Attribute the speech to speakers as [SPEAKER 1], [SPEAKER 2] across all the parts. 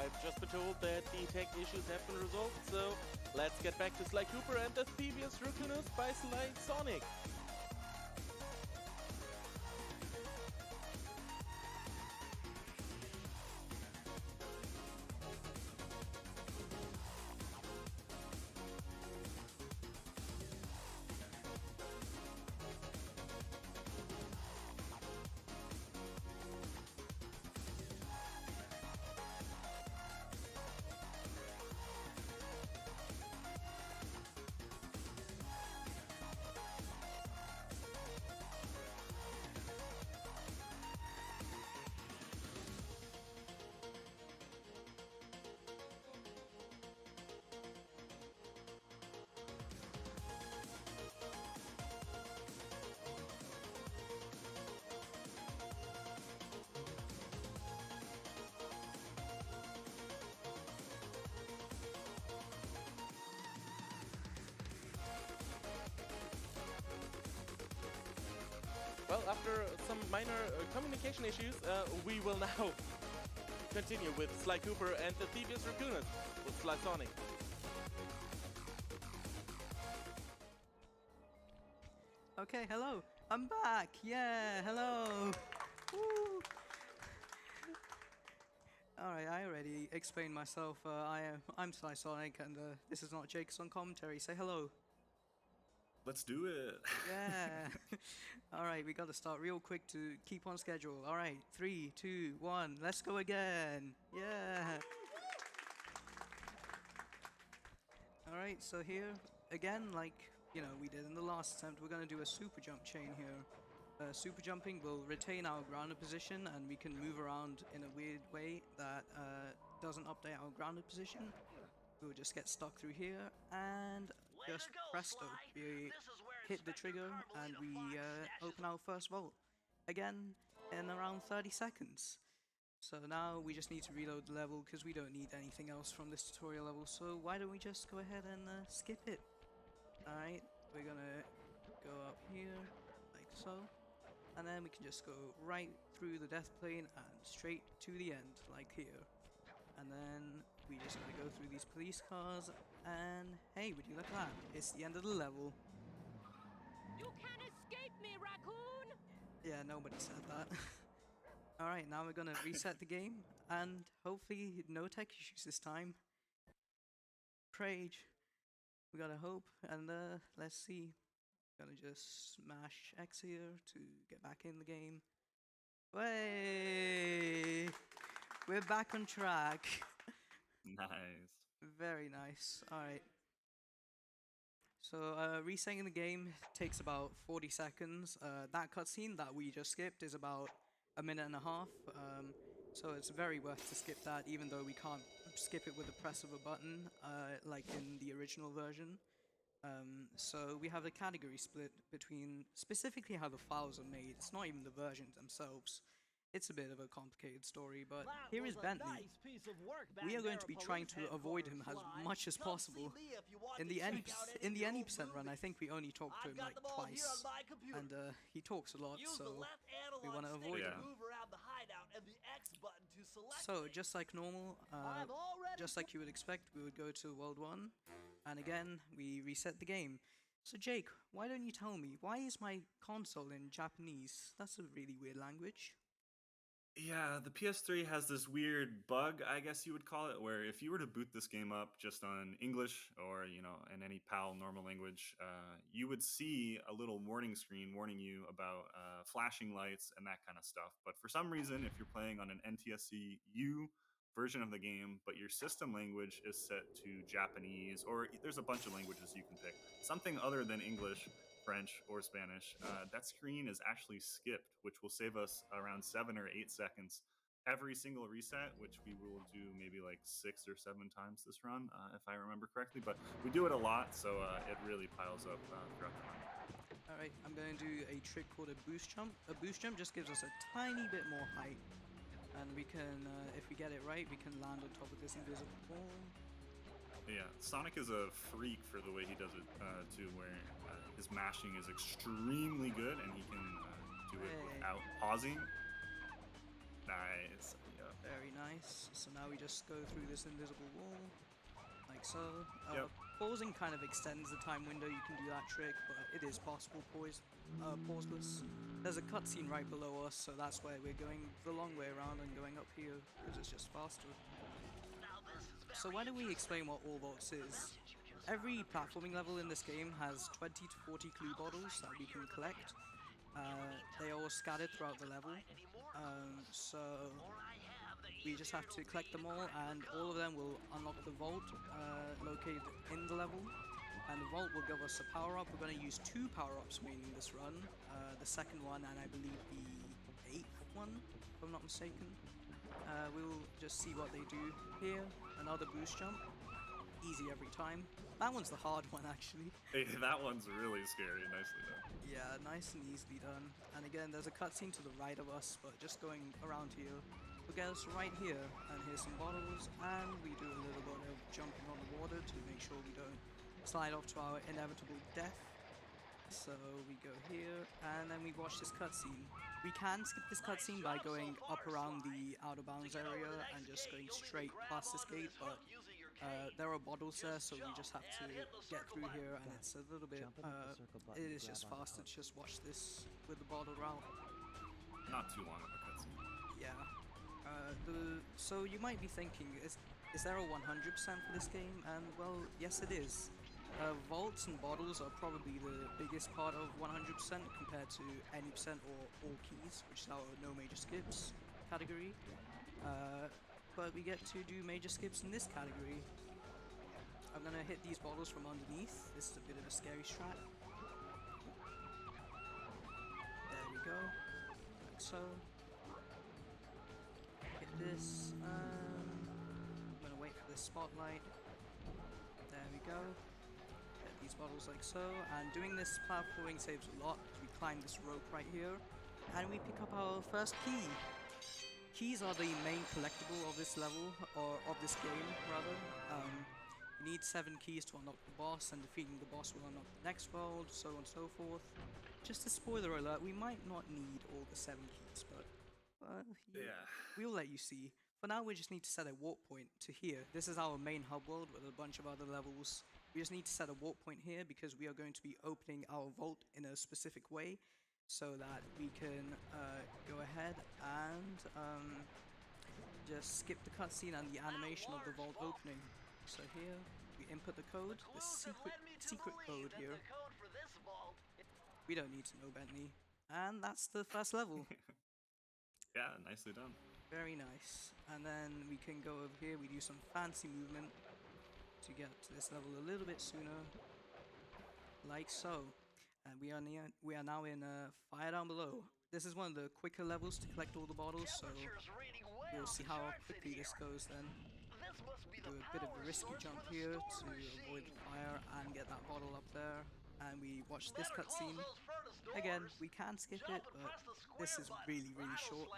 [SPEAKER 1] I've just been told that the tech issues have been resolved, so let's get back to Sly Cooper and the Thievus Raccoonus by Sly Sonic. Well, after some minor communication issues, we will now continue with Sly Cooper and the Thievus Raccoonus with Sly Sonic.
[SPEAKER 2] Okay, hello. I'm back. Yeah, hello. Woo. Alright, I already explained myself. I'm Sly Sonic, and this is not Jake's on commentary. Say hello.
[SPEAKER 3] Let's do it.
[SPEAKER 2] Yeah. Alright, we gotta start real quick to keep on schedule. Alright, 3, 2, 1, let's go again. Yeah. Alright, so here, again, like, you know, we did in the last attempt, we're gonna do a super jump chain here. Super jumping will retain our grounded position, and we can move around in a weird way that doesn't update our grounded position. We'll just get stuck through here, and just presto, we hit the trigger, and we open our first vault. Again, in around 30 seconds. So now we just need to reload the level, because we don't need anything else from this tutorial level, so why don't we just go ahead and skip it. Alright, we're gonna go up here, like so. And then we can just go right through the death plane and straight to the end, like here. And then we just gotta go through these police cars, and hey, would you look at that? It's the end of the level.
[SPEAKER 4] You can't escape me, Raccoon!
[SPEAKER 2] Yeah, nobody said that. Alright, now we're gonna reset the game, and hopefully no tech issues this time. Prage. We gotta hope, and let's see. Gonna just smash X here to get back in the game. Way! We're back on track.
[SPEAKER 3] Nice.
[SPEAKER 2] Very nice. Alright. So, resetting the game takes about 40 seconds. That cutscene that we just skipped is about a minute and a half. So it's very worth to skip that, even though we can't skip it with the press of a button, like in the original version. So we have a category split between specifically how the files are made. It's not even the versions themselves. It's a bit of a complicated story, but here is Bentley. We are going to be trying to avoid him as much as possible. In the any percent run, I think we only talked to him like twice, and he talks a lot, so we want to avoid him. So just like normal, just like you would expect, we would go to World 1, and again we reset the game. So Jake, why don't you tell me, why is my console in Japanese? That's a really weird language.
[SPEAKER 3] Yeah, the PS3 has this weird bug, I guess you would call it, where if you were to boot this game up just on English or, you know, in any PAL normal language, you would see a little warning screen warning you about flashing lights and that kind of stuff. But for some reason, if you're playing on an NTSC-U version of the game, but your system language is set to Japanese, or there's a bunch of languages you can pick, something other than English, French, or Spanish, that screen is actually skipped, which will save us around 7 or 8 seconds every single reset, which we will do maybe like 6 or 7 times this run, if I remember correctly. But we do it a lot, so it really piles up throughout the run.
[SPEAKER 2] Alright, I'm going to do a trick called a boost jump. A boost jump just gives us a tiny bit more height, and we can, if we get it right, we can land on top of this invisible ball.
[SPEAKER 3] Yeah, Sonic is a freak for the way he does it, too, where his mashing is extremely good, and he can do it without pausing. Nice. Yeah.
[SPEAKER 2] Very nice. So now we just go through this invisible wall, like so.
[SPEAKER 3] Yep.
[SPEAKER 2] Pausing kind of extends the time window. You can do that trick, but it is possible pauseless. There's a cutscene right below us, so that's why we're going the long way around and going up here, because it's just faster. So why don't we explain what all vaults is? Every platforming level in this game has 20 to 40 clue bottles that we can collect. They are all scattered throughout the level, so we just have to collect them all, and all of them will unlock the vault located in the level. And the vault will give us a power-up. We're going to use 2 power-ups mainly in this run. The second one, and I believe the 8th one, if I'm not mistaken. We'll just see what they do here. Another boost jump. Easy every time. That one's the hard one, actually.
[SPEAKER 3] Hey, that one's really scary. Nicely done.
[SPEAKER 2] Yeah, nice and easily done. And again, there's a cutscene to the right of us, but just going around here will get us right here. And here's some bottles, and we do a little bit of jumping on the water to make sure we don't slide off to our inevitable death. So we go here, and then we watch this cutscene. We can skip this cutscene by going up around the out of bounds area and just going straight past this gate, but there are bottles there, so we just have to get through here, and it's a little bit, it is just faster to just watch this with the bottle route.
[SPEAKER 3] Not too long of a cutscene.
[SPEAKER 2] Yeah. So you might be thinking, is there a 100% for this game? And well, yes it is. Vaults and bottles are probably the biggest part of 100% compared to any percent or all keys, which is our no major skips category. But we get to do major skips in this category. I'm gonna hit these bottles from underneath. This is a bit of a scary strat. There we go, like so. Hit this. I'm gonna wait for this spotlight. There we go. Hit these bottles like so. And doing this platforming saves a lot because we climb this rope right here, and we pick up our first key. Keys are the main collectible of this level, or of this game, rather. You need 7 keys to unlock the boss, and defeating the boss will unlock the next world, so on and so forth. Just a spoiler alert, we might not need all the 7 keys, but
[SPEAKER 3] Yeah.
[SPEAKER 2] we'll let you see. For now, we just need to set a warp point to here. This is our main hub world with a bunch of other levels. We just need to set a warp point here because we are going to be opening our vault in a specific way, so that we can go ahead and just skip the cutscene and the animation of the vault opening. So here, we input the code, the secret code here. We don't need to know, Bentley. And that's the first level.
[SPEAKER 3] Yeah, nicely done.
[SPEAKER 2] Very nice. And then we can go over here, we do some fancy movement to get to this level a little bit sooner. Like so. And we are now in Fire Down Below. This is one of the quicker levels to collect all the bottles, so we'll see how quickly this goes then. Do a bit of a risky jump here to avoid the fire and get that bottle up there. And we watch this cutscene. Again, we can skip it, but this is really, really short.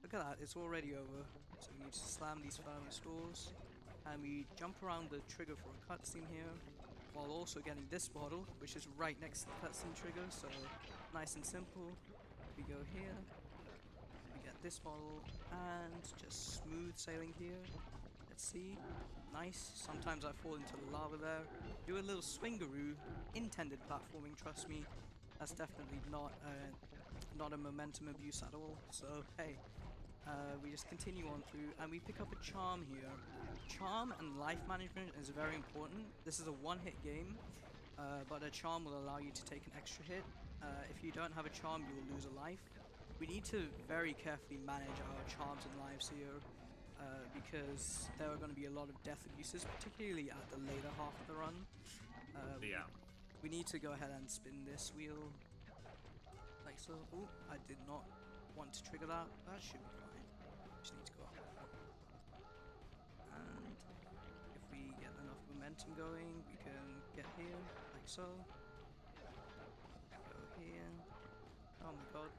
[SPEAKER 2] Look at that, it's already over. So we need to slam these furnace doors. And we jump around the trigger for a cutscene here, while also getting this bottle, which is right next to the cutscene trigger, so nice and simple. We go here, we get this bottle, and just smooth sailing here. Let's see, nice. Sometimes I fall into the lava there. Do a little swingaroo, intended platforming, trust me. That's definitely not a momentum abuse at all, so hey. We just continue on through, and we pick up a charm here. Charm and life management is very important. This is a one-hit game, but a charm will allow you to take an extra hit. If you don't have a charm, you will lose a life. We need to very carefully manage our charms and lives here, because there are going to be a lot of death abuses, particularly at the later half of the run.
[SPEAKER 3] Yeah.
[SPEAKER 2] We need to go ahead and spin this wheel, like so. Oh, I did not want to trigger that. That should be fine. Just need to go up. And if we get enough momentum going, we can get here, like so. Go here. Oh my god.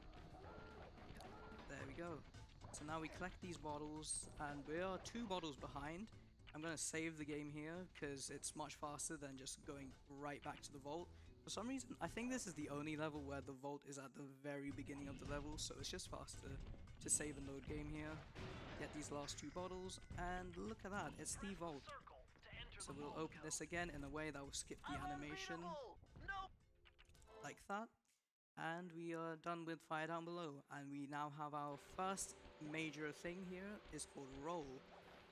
[SPEAKER 2] There we go. So now we collect these bottles, and we are 2 bottles behind. I'm going to save the game here, because it's much faster than just going right back to the vault. For some reason, I think this is the only level where the vault is at the very beginning of the level, so it's just faster to save and load game here. get these last 2 bottles, and look at that, it's the vault. So we'll open this again in a way that will skip the animation, like that. And we are done with Fire Down Below, and we now have our first major thing here, is called Roll.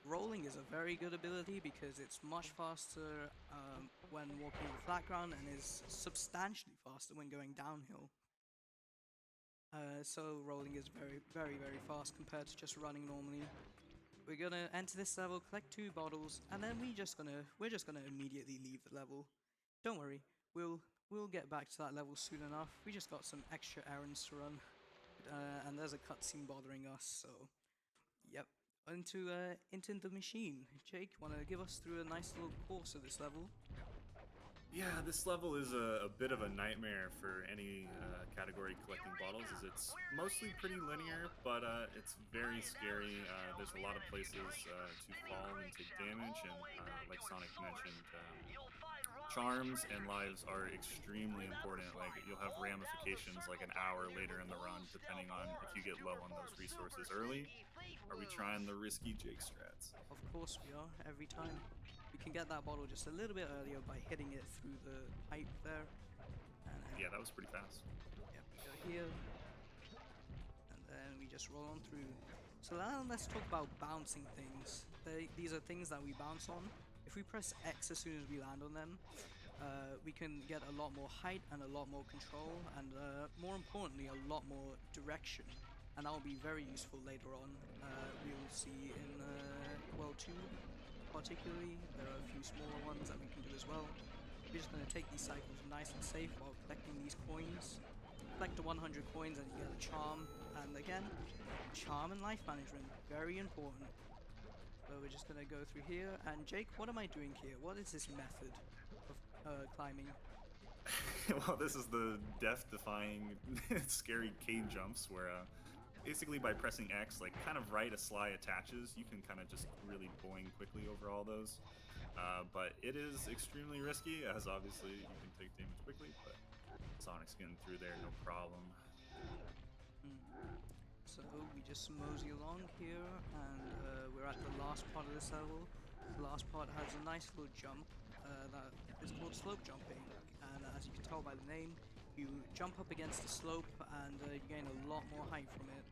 [SPEAKER 2] Rolling is a very good ability because it's much faster when walking on flat ground and is substantially faster when going downhill. So rolling is very fast compared to just running normally. We're gonna enter this level, collect 2 bottles, and then we're just gonna immediately leave the level. Don't worry, we'll get back to that level soon enough. We just got some extra errands to run, and there's a cutscene bothering us. So, yep, into the machine. Jake, wanna give us through a nice little course of this level?
[SPEAKER 3] Yeah, this level is a bit of a nightmare for any category collecting bottles, as it's mostly pretty linear, but it's very scary. There's a lot of places to fall and take damage, and like Sonic mentioned, charms and lives are extremely important. Like, you'll have ramifications like an hour later in the run, depending on if you get low on those resources early. Are we trying the risky Jake strats?
[SPEAKER 2] Of course we are, every time. We can get that bottle just a little bit earlier by hitting it through the pipe there. And
[SPEAKER 3] Yeah, that was pretty fast.
[SPEAKER 2] Yep, we go here. And then we just roll on through. So now let's talk about bouncing things. These are things that we bounce on. If we press X as soon as we land on them, we can get a lot more height and a lot more control, and more importantly, a lot more direction. And that will be very useful later on. We will see in World 2. Particularly, there are a few smaller ones that we can do as well. We're just going to take these cycles nice and safe while collecting these coins. Collect the 100 coins and you get a charm, and again, charm and life management, very important. So we're just going to go through here, and Jake, what am I doing here? What is this method of climbing?
[SPEAKER 3] Well, this is the death-defying scary cave jumps where basically by pressing X, like kind of right as Sly attaches, you can kind of just really boing quickly over all those. But it is extremely risky, as obviously you can take damage quickly, but Sonic's getting through there, no problem.
[SPEAKER 2] So we just mosey along here, and we're at the last part of this level. The last part has a nice little jump that is called slope jumping, and as you can tell by the name, you jump up against the slope and you gain a lot more height from it.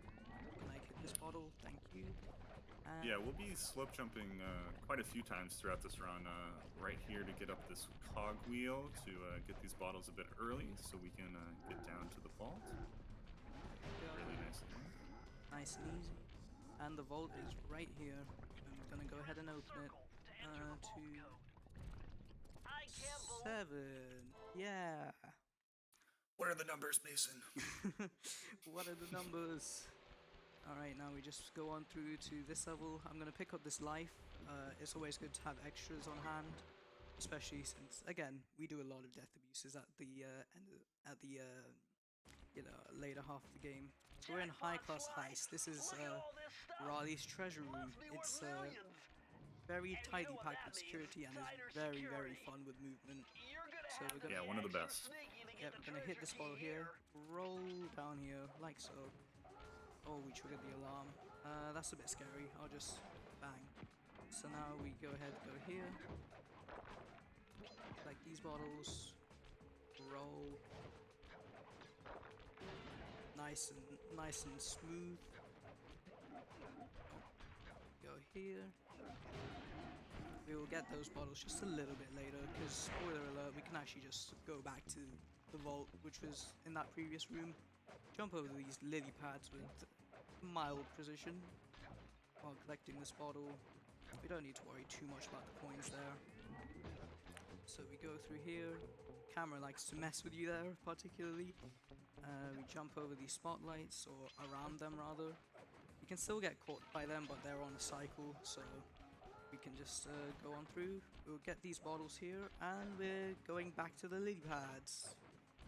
[SPEAKER 2] Can I hit this bottle? Thank you. And
[SPEAKER 3] Yeah, we'll be slope jumping quite a few times throughout this run. Right here to get up this cog wheel to get these bottles a bit early so we can get down to the vault. Really nice.
[SPEAKER 2] Nice and easy. And the vault is right here. I'm gonna go ahead and open it. 2, 7. Yeah.
[SPEAKER 3] What are the numbers, Mason?
[SPEAKER 2] What are the numbers? Alright, now we just go on through to this level. I'm going to pick up this life. It's always good to have extras on hand, especially since, again, we do a lot of death abuses at the later half of the game. So we're in High Class Heist. This is Raleigh's treasure room. It's very tightly packed with security and is very fun with movement. So we're gonna,
[SPEAKER 3] Yeah, one of the best.
[SPEAKER 2] yeah, we're gonna hit this bottle here, roll down here like so. Oh, we triggered the alarm. That's a bit scary. I'll just bang. So now we go ahead, go here. Like these bottles. Roll. Nice and smooth. Go here. We will get those bottles just a little bit later, because spoiler alert, we can actually just go back to the vault, which was in that previous room. Jump over these lily pads with mild precision while collecting this bottle. We don't need to worry too much about the coins there. So we go through here. Camera likes to mess with you there, particularly. We jump over these spotlights, or around them rather. You can still get caught by them, but they're on a cycle, so we can just go on through. We'll get these bottles here, and we're going back to the lily pads.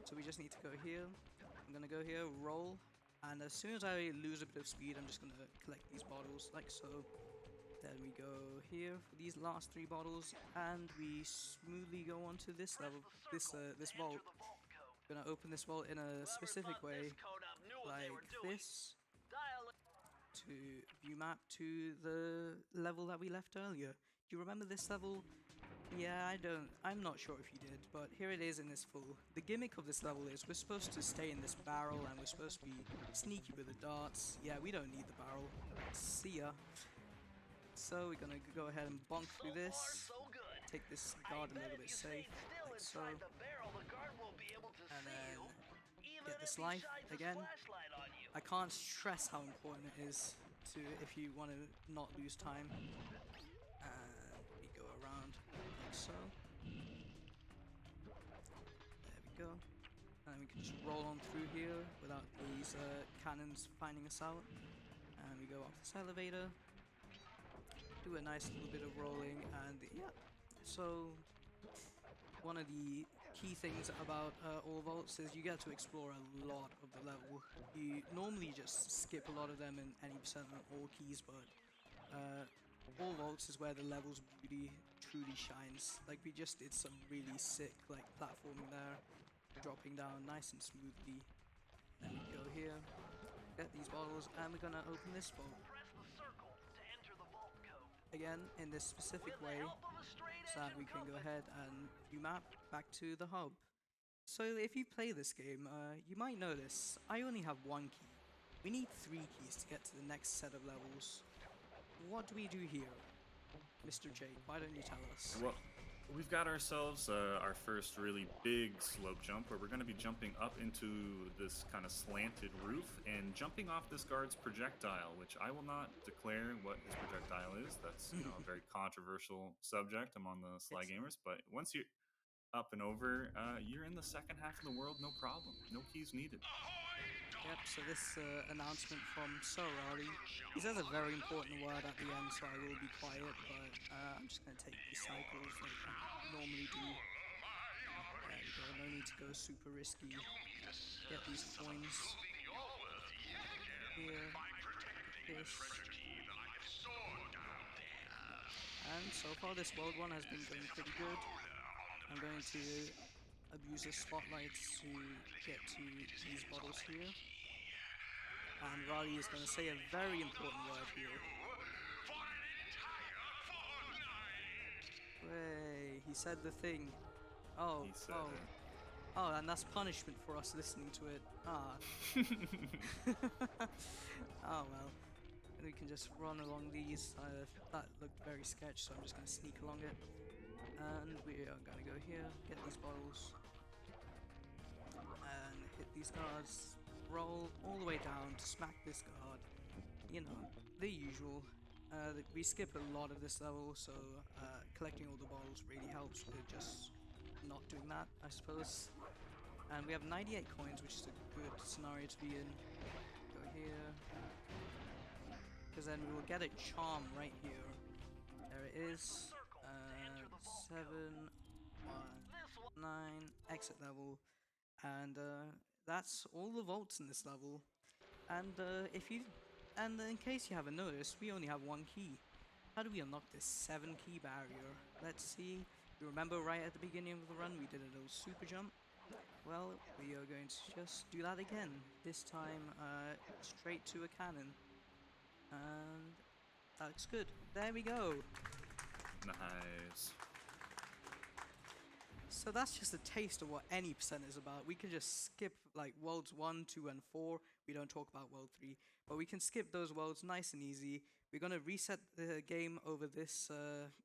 [SPEAKER 2] So we just need to go here. I'm gonna go here, roll, and as soon as I lose a bit of speed, I'm just gonna collect these bottles like so. Then we go here for these last 3 bottles, and we smoothly go on to this level, this vault. Gonna open this vault in a specific way, like this. to view map to the level that we left earlier. Do you remember this level? Yeah, I'm not sure if you did, but here it is in this full. The gimmick of this level is we're supposed to stay in this barrel and we're supposed to be sneaky with the darts. Yeah, we don't need the barrel. See ya. So we're gonna go ahead and bonk through this. Take this guard a little bit safe, like so. And then get this life again. I can't stress how important it is to if you want to not lose time. We go around like so. There we go. And then we can just roll on through here without these cannons finding us out. And we go off this elevator. Do a nice little bit of rolling, and yeah. So one of the key things about all vaults is you get to explore a lot of the level. You normally just skip a lot of them in any percent on all keys, but all vaults is where the level's beauty truly shines. Like we just did some really sick like platforming there, dropping down nice and smoothly. Then we go here, get these bottles, and we're gonna open this vault. Again, in this specific way, so that we can go ahead and view map back to the hub. So if you play this game, you might notice I only have one key. We need 3 keys to get to the next set of levels. What do we do here? Mr. Jake, why don't you tell us?
[SPEAKER 3] Well, we've got ourselves our first really big slope jump where we're going to be jumping up into this kind of slanted roof and jumping off this guard's projectile, which I will not declare what his projectile is. That's a very controversial subject among the Sly gamers. But once you're up and over, you're in the second half of the world, no problem. No keys needed.
[SPEAKER 2] Yep, so this announcement from Sorari, he says a very important word at the end, so I will be quiet, but I'm just going to take these cycles like I normally do. There we go, no need to go super risky. Get these coins. Here, this. And so far this world one has been going pretty good. I'm going to abuse the spotlights to get to these bottles here. And Raleigh is going to say a very important word here. Hey, he said the thing. Oh,
[SPEAKER 3] He said
[SPEAKER 2] oh.
[SPEAKER 3] it.
[SPEAKER 2] Oh, and that's punishment for us listening to it. Ah. Oh well. We can just run along these. That looked very sketch, so I'm just going to sneak along it. And we are going to go here, get these bottles. And hit these guards. Roll all the way down to smack this guard. You know, the usual. We skip a lot of this level, so collecting all the bottles really helps with just not doing that, I suppose. And we have 98 coins, which is a good scenario to be in. Go here. Because then we will get a charm right here. There it is. 7, 1, 9, exit level. And that's all the vaults in this level. And in case you haven't noticed, we only have 1 key. How do we unlock this 7 key barrier? Let's see. You remember right at the beginning of the run we did a little super jump? Well, we are going to just do that again. This time straight to a cannon. And that looks good. There we go.
[SPEAKER 3] Nice.
[SPEAKER 2] So that's just a taste of what any percent is about. We can just skip like worlds 1, 2, and 4. We don't talk about world 3, but we can skip those worlds nice and easy. We're gonna reset the game over this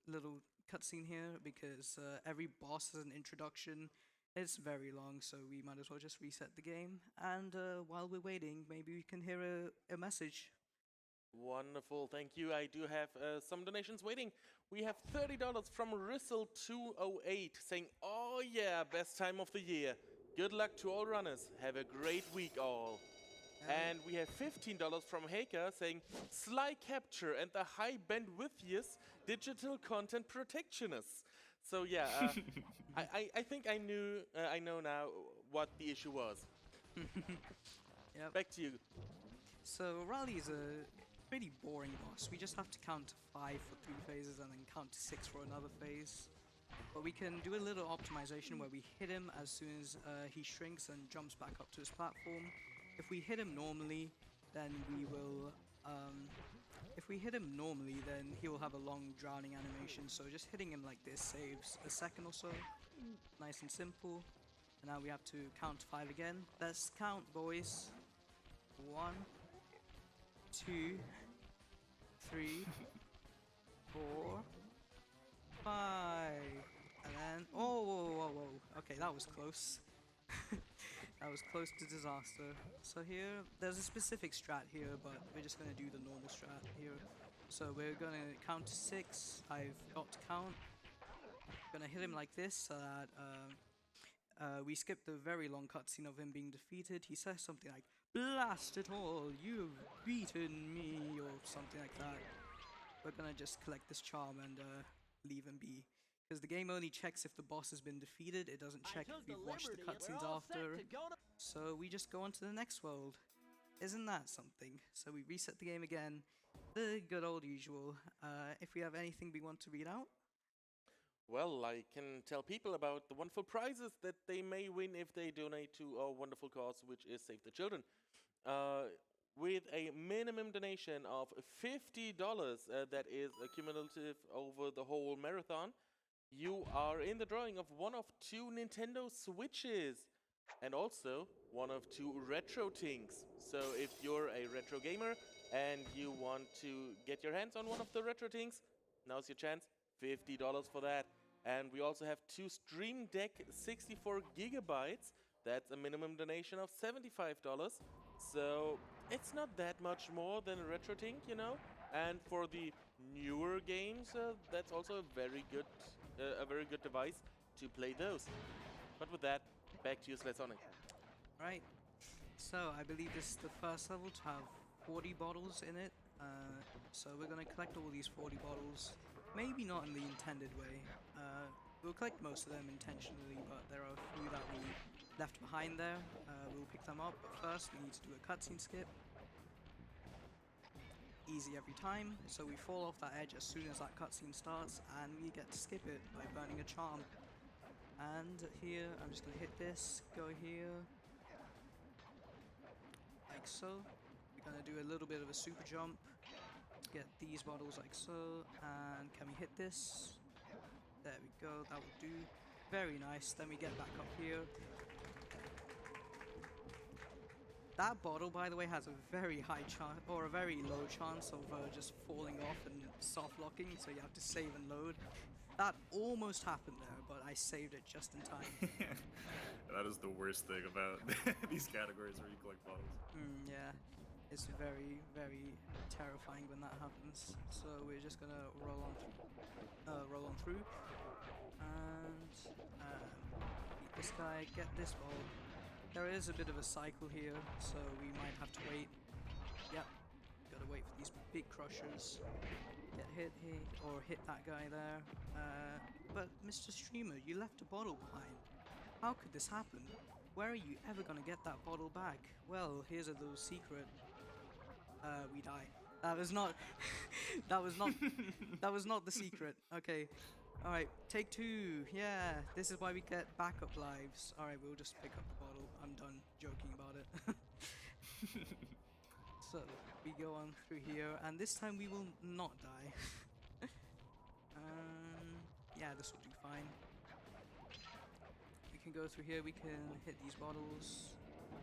[SPEAKER 2] little cutscene here because every boss has an introduction. It's very long, so we might as well just reset the game. And while we're waiting, maybe we can hear a message.
[SPEAKER 1] Wonderful, thank you. I do have some donations waiting. We have $30 from Rissel208 saying, "Oh yeah, best time of the year. Good luck to all runners. Have a great week all." And we have $15 from Haker saying, "Sly capture and the high bandwidthiest digital content protectionists." So yeah, I think I know now what the issue was.
[SPEAKER 2] Yep.
[SPEAKER 1] Back to you.
[SPEAKER 2] So Raleigh is a pretty boring boss. We just have to count to 5 for 3 phases and then count to 6 for another phase. But we can do a little optimization where we hit him as soon as he shrinks and jumps back up to his platform. If we hit him normally, then we will If we hit him normally, then he will have a long drowning animation, so just hitting him like this saves a second or so. Nice and simple. And now we have to count to 5 again. Let's count, boys. 1, 2, 3, 4, 5. And then, oh, whoa. Okay, that was close. That was close to disaster. So here, there's a specific strat here, but we're just gonna do the normal strat here. So we're gonna count to 6. I've got to count. Gonna hit him like this so that we skip the very long cutscene of him being defeated. He says something like, "Blast it all, you've beaten me," or something like that. We're gonna just collect this charm and leave him be. Because the game only checks if the boss has been defeated, it doesn't check if we've watched the cutscenes after. So we just go on to the next world. Isn't that something? So we reset the game again, the good old usual. If we have anything we want to read out?
[SPEAKER 1] Well, I can tell people about the wonderful prizes that they may win if they donate to our wonderful cause, which is Save the Children. With a minimum donation of $50 that is cumulative over the whole marathon, you are in the drawing of one of 2 Nintendo Switches and also one of 2 retro things. So if you're a retro gamer and you want to get your hands on one of the retro things, now's your chance. $50 for that. And we also have 2 Stream Deck 64 gigabytes. That's a minimum donation of $75. So it's not that much more than a retro thing, you know. And for the newer games, that's also a very good device to play those. But with that, back to you, Sonic.
[SPEAKER 2] Right. So I believe this is the first level to have 40 bottles in it. So we're gonna collect all these 40 bottles. Maybe not in the intended way. We'll collect most of them intentionally, but there are a few that we left behind there. We'll pick them up, but first we need to do a cutscene skip. Easy every time, so we fall off that edge as soon as that cutscene starts, and we get to skip it by burning a charm. And here, I'm just gonna hit this, go here, like so. We're gonna do a little bit of a super jump, get these bottles like so, and can we hit this? There we go, that will do. Very nice, then we get back up here. That bottle, by the way, has a very high chance, or a very low chance of just falling off and soft locking, so you have to save and load. That almost happened there, but I saved it just in time.
[SPEAKER 3] That is the worst thing about these categories where you collect bottles.
[SPEAKER 2] Yeah, it's very, very terrifying when that happens. So we're just gonna roll on through, and beat this guy, get this ball. There is a bit of a cycle here, so we might have to wait. Yep, gotta wait for these big crushers. Get hit here, or hit that guy there. But Mr. Streamer, you left a bottle behind. How could this happen? Where are you ever gonna get that bottle back? Well, here's a little secret. We die. That was not that was not the secret. Okay. Alright, take 2. Yeah, this is why we get backup lives. Alright, we'll just pick up the bottle. I'm done joking about it. So, we go on through here, and this time we will not die. Yeah, this will do fine. We can go through here, we can hit these bottles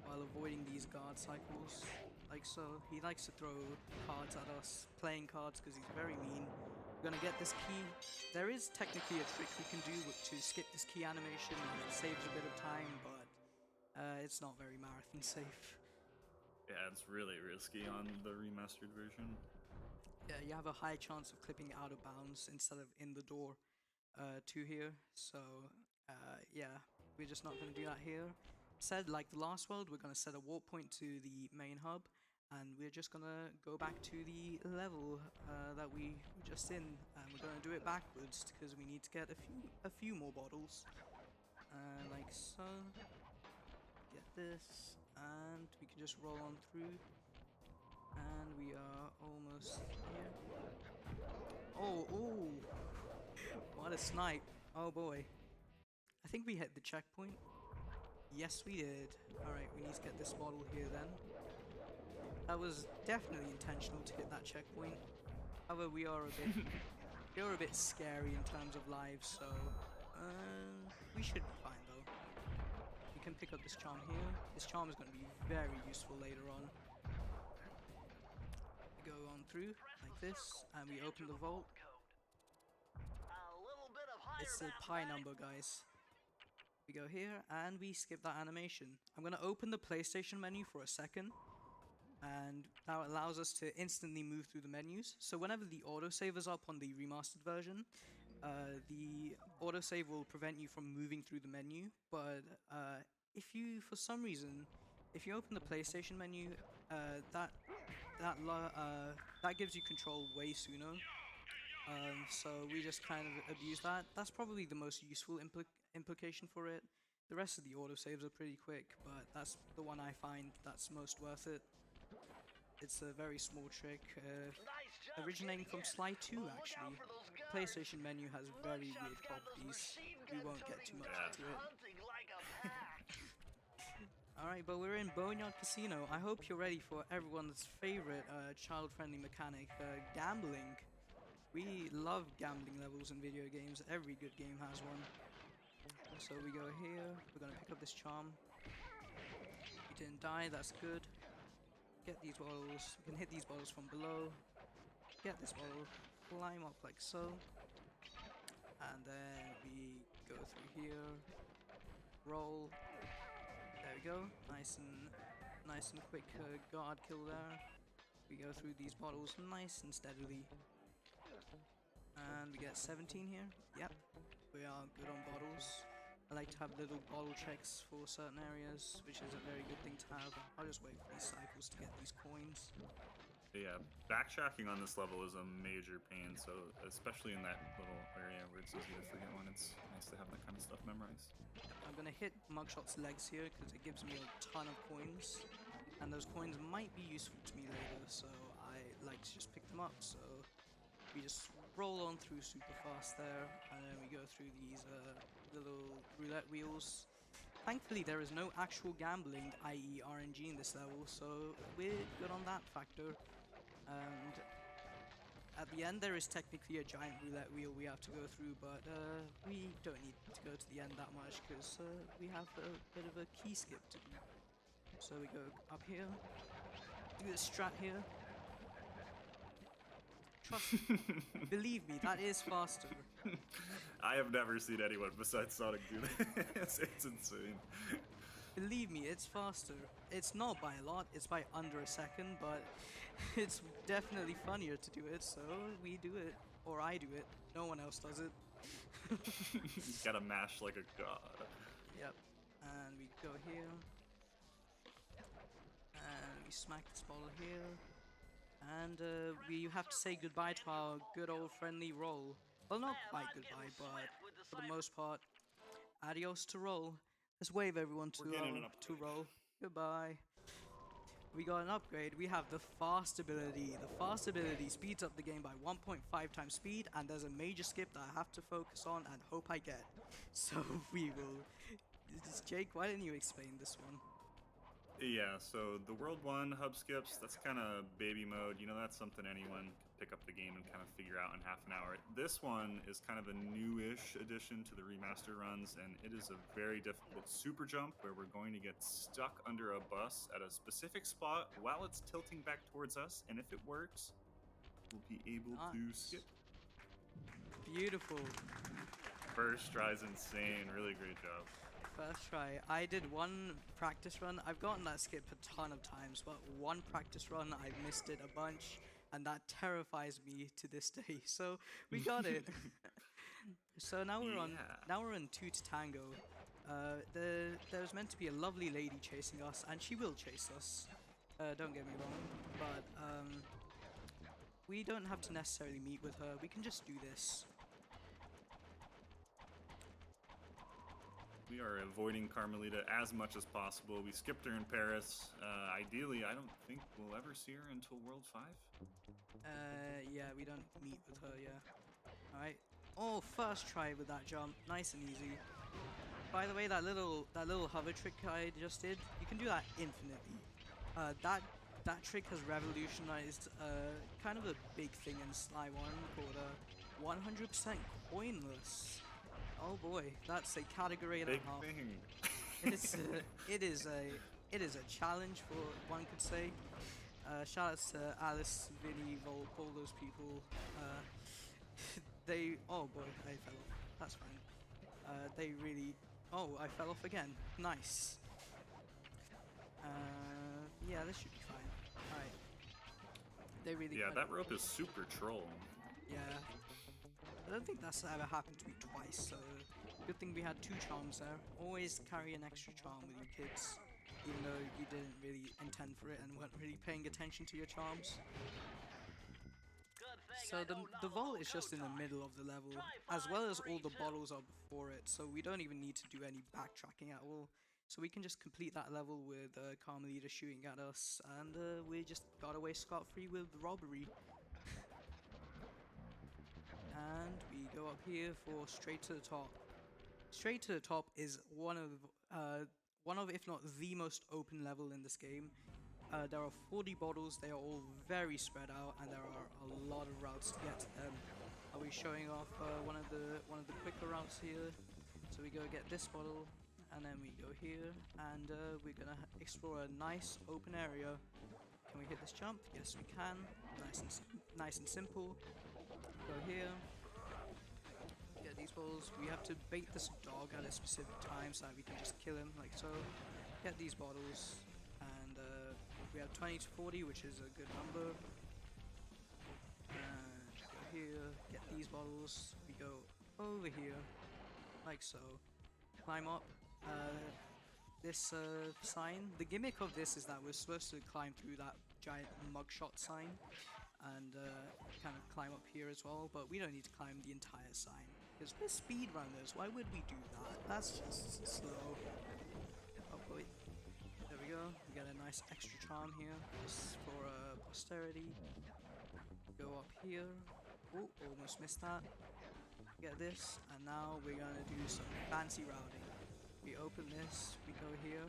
[SPEAKER 2] while avoiding these guard cycles. Like so. He likes to throw cards at us, playing cards, because he's very mean. We're gonna get this key. There is technically a trick we can do to skip this key animation, and it saves a bit of time, but it's not very marathon safe.
[SPEAKER 3] Yeah, it's really risky on the remastered version.
[SPEAKER 2] Yeah, you have a high chance of clipping out of bounds instead of in the door to here. So yeah, we're just not gonna do that here. Said like the last world, we're gonna set a warp point to the main hub. And we're just gonna go back to the level that we were just in, and we're gonna do it backwards because we need to get a few more bottles, like so. Get this, and we can just roll on through, and we are almost here. Oh, what a snipe! Oh boy, I think we hit the checkpoint. Yes, we did. All right, we need to get this bottle here then. That was definitely intentional to hit that checkpoint. However, we are a bit scary in terms of lives, so we should be fine though. We can pick up this charm here. This charm is going to be very useful later on. We go on through like this, and we open the vault. It's a pi number, guys. We go here, and we skip that animation. I'm going to open the PlayStation menu for a second, and that allows us to instantly move through the menus. So whenever the autosave is up on the remastered version, the autosave will prevent you from moving through the menu, but if you, for some reason, if you open the PlayStation menu, that gives you control way sooner. So we just kind of abuse that. That's probably the most useful implication for it. The rest of the autosaves are pretty quick, but that's the one I find that's most worth it. It's a very small trick, originating from Sly 2 actually. PlayStation menu has very weird properties. We won't get too much into it. Alright, but we're in Boneyard Casino. I hope you're ready for everyone's favorite child-friendly mechanic, gambling. We love gambling levels in video games. Every good game has one. So we go here. We're gonna pick up this charm. We didn't die, that's good. Get these bottles. We can hit these bottles from below. Get this bottle. Climb up like so. And then we go through here. Roll. There we go. Nice and quick guard kill there. We go through these bottles nice and steadily. And we get 17 here. Yep, we are good on bottles. I like to have little bottle checks for certain areas, which is a very good thing to have. I'll just wait for these cycles to get these coins.
[SPEAKER 3] Yeah, backtracking on this level is a major pain, so especially in that little area where it's easy to forget one, it's nice to have that kind of stuff memorized.
[SPEAKER 2] I'm gonna hit Mugshot's legs here because it gives me a ton of coins, and those coins might be useful to me later, so I like to just pick them up. So we just roll on through super fast there, and then we go through these little roulette wheels. Thankfully there is no actual gambling, i.e. RNG in this level, so we're good on that factor. And at the end there is technically a giant roulette wheel we have to go through, but we don't need to go to the end that much because we have a bit of a key skip to do. So we go up here, do the strat here. Trust me, believe me, that is faster.
[SPEAKER 3] I have never seen anyone besides Sonic do that. It's insane.
[SPEAKER 2] Believe me, it's faster. It's not by a lot, it's by under a second, but it's definitely funnier to do it, so we do it. Or I do it. No one else does it.
[SPEAKER 3] You gotta mash like a god.
[SPEAKER 2] Yep. And we go here. And we smack this bottle here. And we have to say goodbye to our good old friendly roll. Well, not quite goodbye, but for the most part, adios to roll. Let's wave everyone to roll. Goodbye. We got an upgrade. We have the fast ability. The fast ability speeds up the game by 1.5 times speed, and there's a major skip that I have to focus on and hope I get. So we will. Jake, why didn't you explain this one?
[SPEAKER 3] Yeah, so the World 1 hub skips, that's kind of baby mode. You know, that's something anyone can pick up the game and kind of figure out in half an hour. This one is kind of a newish addition to the remaster runs, and it is a very difficult super jump where we're going to get stuck under a bus at a specific spot while it's tilting back towards us, and if it works, we'll be able to skip.
[SPEAKER 2] Beautiful.
[SPEAKER 3] First try's insane. Really great job.
[SPEAKER 2] First try. I did one practice run. I've gotten that skip a ton of times, but one practice run I missed it a bunch, and that terrifies me to this day. So we got it. So now we're on. Now we're in 2 to tango. There's meant to be a lovely lady chasing us, and she will chase us. Don't get me wrong, but we don't have to necessarily meet with her. We can just do this.
[SPEAKER 3] We are avoiding Carmelita as much as possible. We skipped her in Paris. Ideally, I don't think we'll ever see her until World 5.
[SPEAKER 2] Yeah, we don't meet with her, yeah. Alright. Oh, first try with that jump. Nice and easy. By the way, that little hover trick I just did, you can do that infinitely. that trick has revolutionized kind of a big thing in Sly 1 called 100% coinless. Oh boy, that's a category and a
[SPEAKER 3] Big
[SPEAKER 2] half.
[SPEAKER 3] thing.
[SPEAKER 2] It is a challenge, for one could say. Shout outs to Alice, Vinny, Volk, all those people. Oh boy, I fell off. That's fine. They really. Oh, I fell off again. Nice. Yeah, this should be fine. Alright. They really.
[SPEAKER 3] Yeah, that rope is super troll.
[SPEAKER 2] Yeah. I don't think that's ever happened to me twice, so good thing we had 2 charms there. Always carry an extra charm with you kids, even though you didn't really intend for it and weren't really paying attention to your charms. So the vault is just in the middle of the level, as well as all the bottles are before it, so we don't even need to do any backtracking at all. So we can just complete that level with Carmelita shooting at us, and we just got away scot-free with robbery. And we go up here for straight to the top. Straight to the top is one of, if not the most open level in this game. There are 40 bottles, they are all very spread out, and there are a lot of routes to get to them. I'll be showing off one of the quicker routes here. So we go get this bottle, and then we go here, and we're gonna explore a nice open area. Can we hit this jump? Yes, we can. Nice and simple. Go here. Get these bottles. We have to bait this dog at a specific time so that we can just kill him, like so. Get these bottles, and we have 20 to 40, which is a good number. Go here. Get these bottles. We go over here, like so. Climb up. This sign. The gimmick of this is that we're supposed to climb through that giant mugshot sign and kind of climb up here as well, but we don't need to climb the entire sign because we're speedrunners. Why would we do that? That's just slow. Oh boy. There we go. We get a nice extra charm here just for posterity. Go up here. Oh, almost missed that. Get this, and now we're gonna do some fancy routing. We open this, we go here,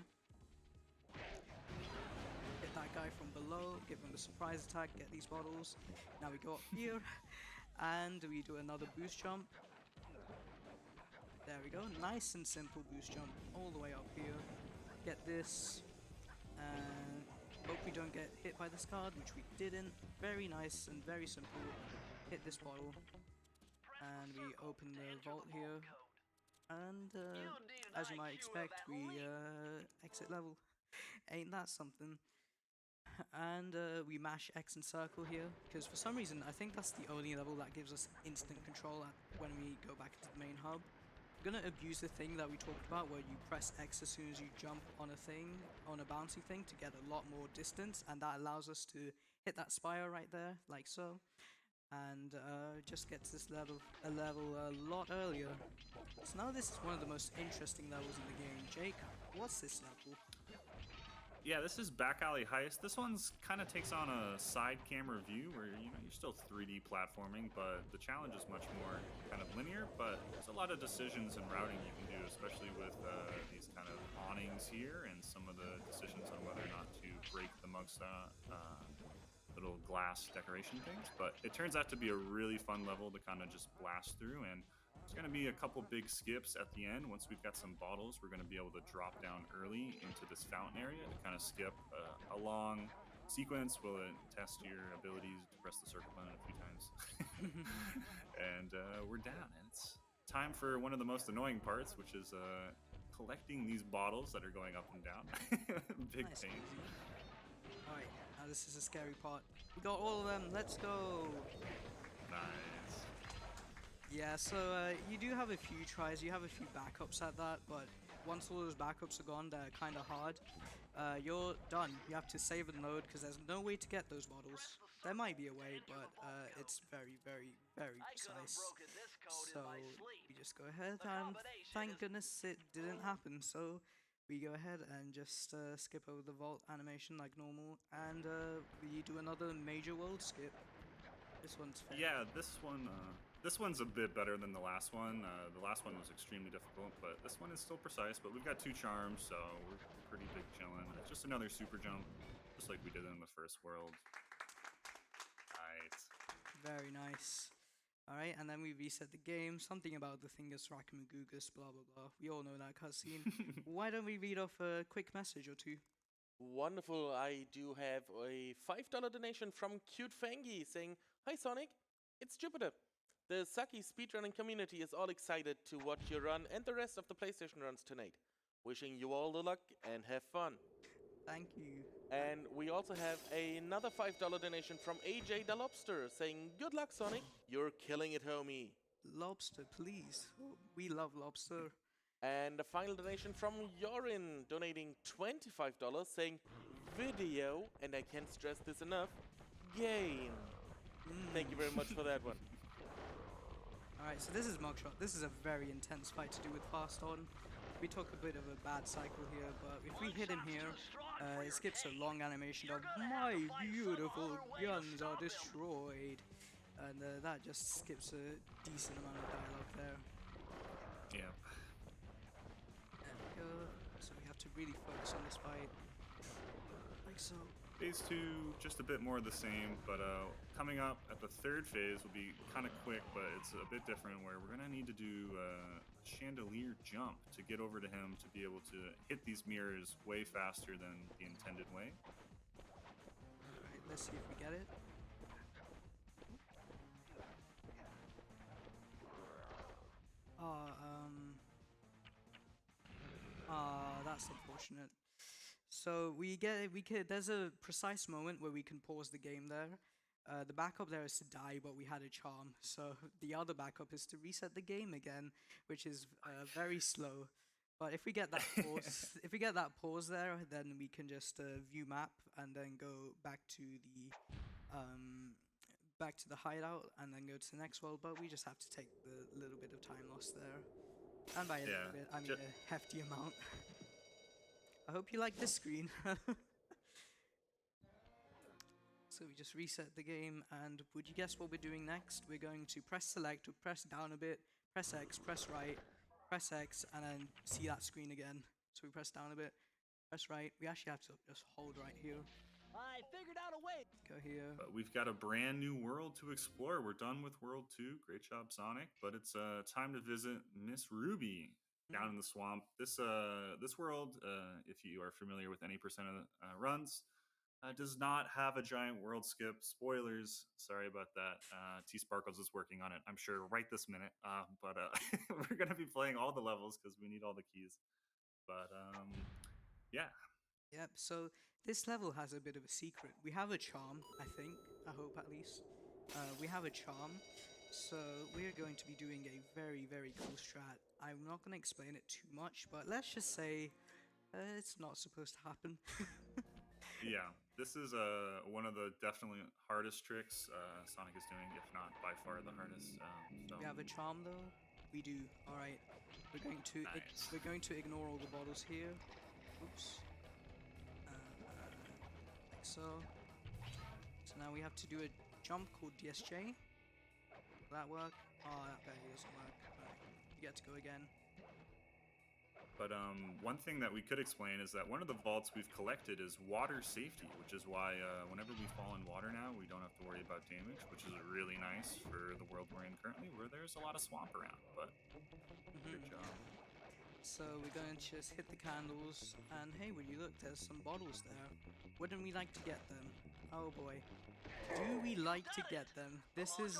[SPEAKER 2] hit that guy from below, give him a surprise attack, get these bottles. Now we go up here, and we do another boost jump. There we go, nice and simple boost jump all the way up here. Get this, and hope we don't get hit by this card, which we didn't. Very nice and very simple. Hit this bottle, and we open the vault here. And as you might expect, we exit level. Ain't that something? And we mash X and circle here, because for some reason I think that's the only level that gives us instant control when we go back into the main hub. We're gonna abuse the thing that we talked about, where you press X as soon as you jump on a thing, on a bouncy thing, to get a lot more distance, and that allows us to hit that spire right there, like so. And just gets this level a lot earlier. So now this is one of the most interesting levels in the game. Jake, what's this level?
[SPEAKER 3] Yeah, this is Back Alley Heist. This one's kind of takes on a side camera view where you're still 3D platforming, but the challenge is much more kind of linear. But there's a lot of decisions and routing you can do, especially with these kind of awnings here and some of the decisions on whether or not to break the mugshot. Little glass decoration things, but it turns out to be a really fun level to kind of just blast through, and there's going to be a couple big skips at the end. Once we've got some bottles, we're going to be able to drop down early into this fountain area to kind of skip a long sequence. Will it test your abilities to press the circle button a few times? And we're down, and it's time for one of the most annoying parts, which is collecting these bottles that are going up and down. Big
[SPEAKER 2] Nice.
[SPEAKER 3] pain.
[SPEAKER 2] Alright, now this is a scary part. We got all of them, let's go!
[SPEAKER 3] Nice.
[SPEAKER 2] Yeah, so you do have a few tries, you have a few backups at that, but once all those backups are gone, they're kind of hard. You're done. You have to save and load because there's no way to get those bottles. There might be a way, but it's very, very, very precise. So we just go ahead, and thank goodness it didn't happen. So we go ahead and just skip over the vault animation like normal, and we do another major world skip. This one's fair.
[SPEAKER 3] Yeah, this one's a bit better than the last one. The last one was extremely difficult, but this one is still precise. But we've got 2 charms, so we're pretty big chillin'. It's just another super jump. just like we did in the first world. Right.
[SPEAKER 2] Very nice. Alright, and then we reset the game. Something about the Thingus Raccoonus, blah blah blah. We all know that cutscene. Why don't we read off a quick message or two?
[SPEAKER 1] Wonderful. I do have a $5 donation from Cute Fangy saying, "Hi Sonic, it's Jupiter. The Saki speedrunning community is all excited to watch you run and the rest of the PlayStation runs tonight. Wishing you all the luck and have fun."
[SPEAKER 2] Thank you.
[SPEAKER 1] And we also have another $5 donation from AJ the Lobster saying, "Good luck, Sonic. You're killing it, homie."
[SPEAKER 2] Lobster, please. We love lobster.
[SPEAKER 1] And a final donation from Yorin donating $25 saying, "Video," and I can't stress this enough, "game." Thank you very much for that one.
[SPEAKER 2] Alright, so this is Mugshot. This is a very intense fight to do with fast on. We took a bit of a bad cycle here, but if we hit him here, it skips a long animation of "my beautiful guns are destroyed," and that just skips a decent amount of dialogue there.
[SPEAKER 3] Yeah.
[SPEAKER 2] There we go. So we have to really focus on this fight, like so.
[SPEAKER 3] Phase 2, just a bit more of the same, but coming up at the third phase will be kind of quick, but it's a bit different where we're going to need to do a chandelier jump to get over to him to be able to hit these mirrors way faster than the intended way.
[SPEAKER 2] Alright, let's see if we get it. That's unfortunate. So there's a precise moment where we can pause the game there. The backup there is to die, but we had a charm. So the other backup is to reset the game again, which is very slow. But if we get that pause, there, then we can just view map and then go back to the hideout and then go to the next world. But we just have to take the little bit of time lost there, and by a little bit, I mean a hefty amount. I hope you like this screen. So we just reset the game, and would you guess what we're doing next? We're going to press select, or press down a bit, press X, press right, press X, and then see that screen again. So we press down a bit, press right. We actually have to just hold right here.
[SPEAKER 5] I figured out a way.
[SPEAKER 2] Go here.
[SPEAKER 3] But we've got a brand new world to explore. We're done with World 2. Great job, Sonic. But it's time to visit Miss Ruby down in the swamp. This world, if you are familiar with any percent of runs, does not have a giant world skip. Spoilers. Sorry about that. T Sparkles is working on it, I'm sure, right this minute. But we're going to be playing all the levels because we need all the keys. But yeah.
[SPEAKER 2] Yep, so this level has a bit of a secret. We have a charm, I think. I hope, at least. We have a charm. So we're going to be doing a very, very cool strat. I'm not going to explain it too much, but let's just say it's not supposed to happen.
[SPEAKER 3] Yeah, this is one of the definitely hardest tricks Sonic is doing, if not by far the hardest. So.
[SPEAKER 2] We have a charm though. We do. All right. We're going to ignore all the bottles here. Oops. Like so. So now we have to do a jump called DSJ. Will that work? Oh, that barely doesn't work. Right. You get to go again.
[SPEAKER 3] But one thing that we could explain is that one of the vaults we've collected is water safety, which is why whenever we fall in water now, we don't have to worry about damage, which is really nice for the world we're in currently, where there's a lot of swamp around. But good job.
[SPEAKER 2] So we're going to just hit the candles, and hey, would you look, there's some bottles there. Wouldn't we like to get them? Oh boy. Do we like to get them? This is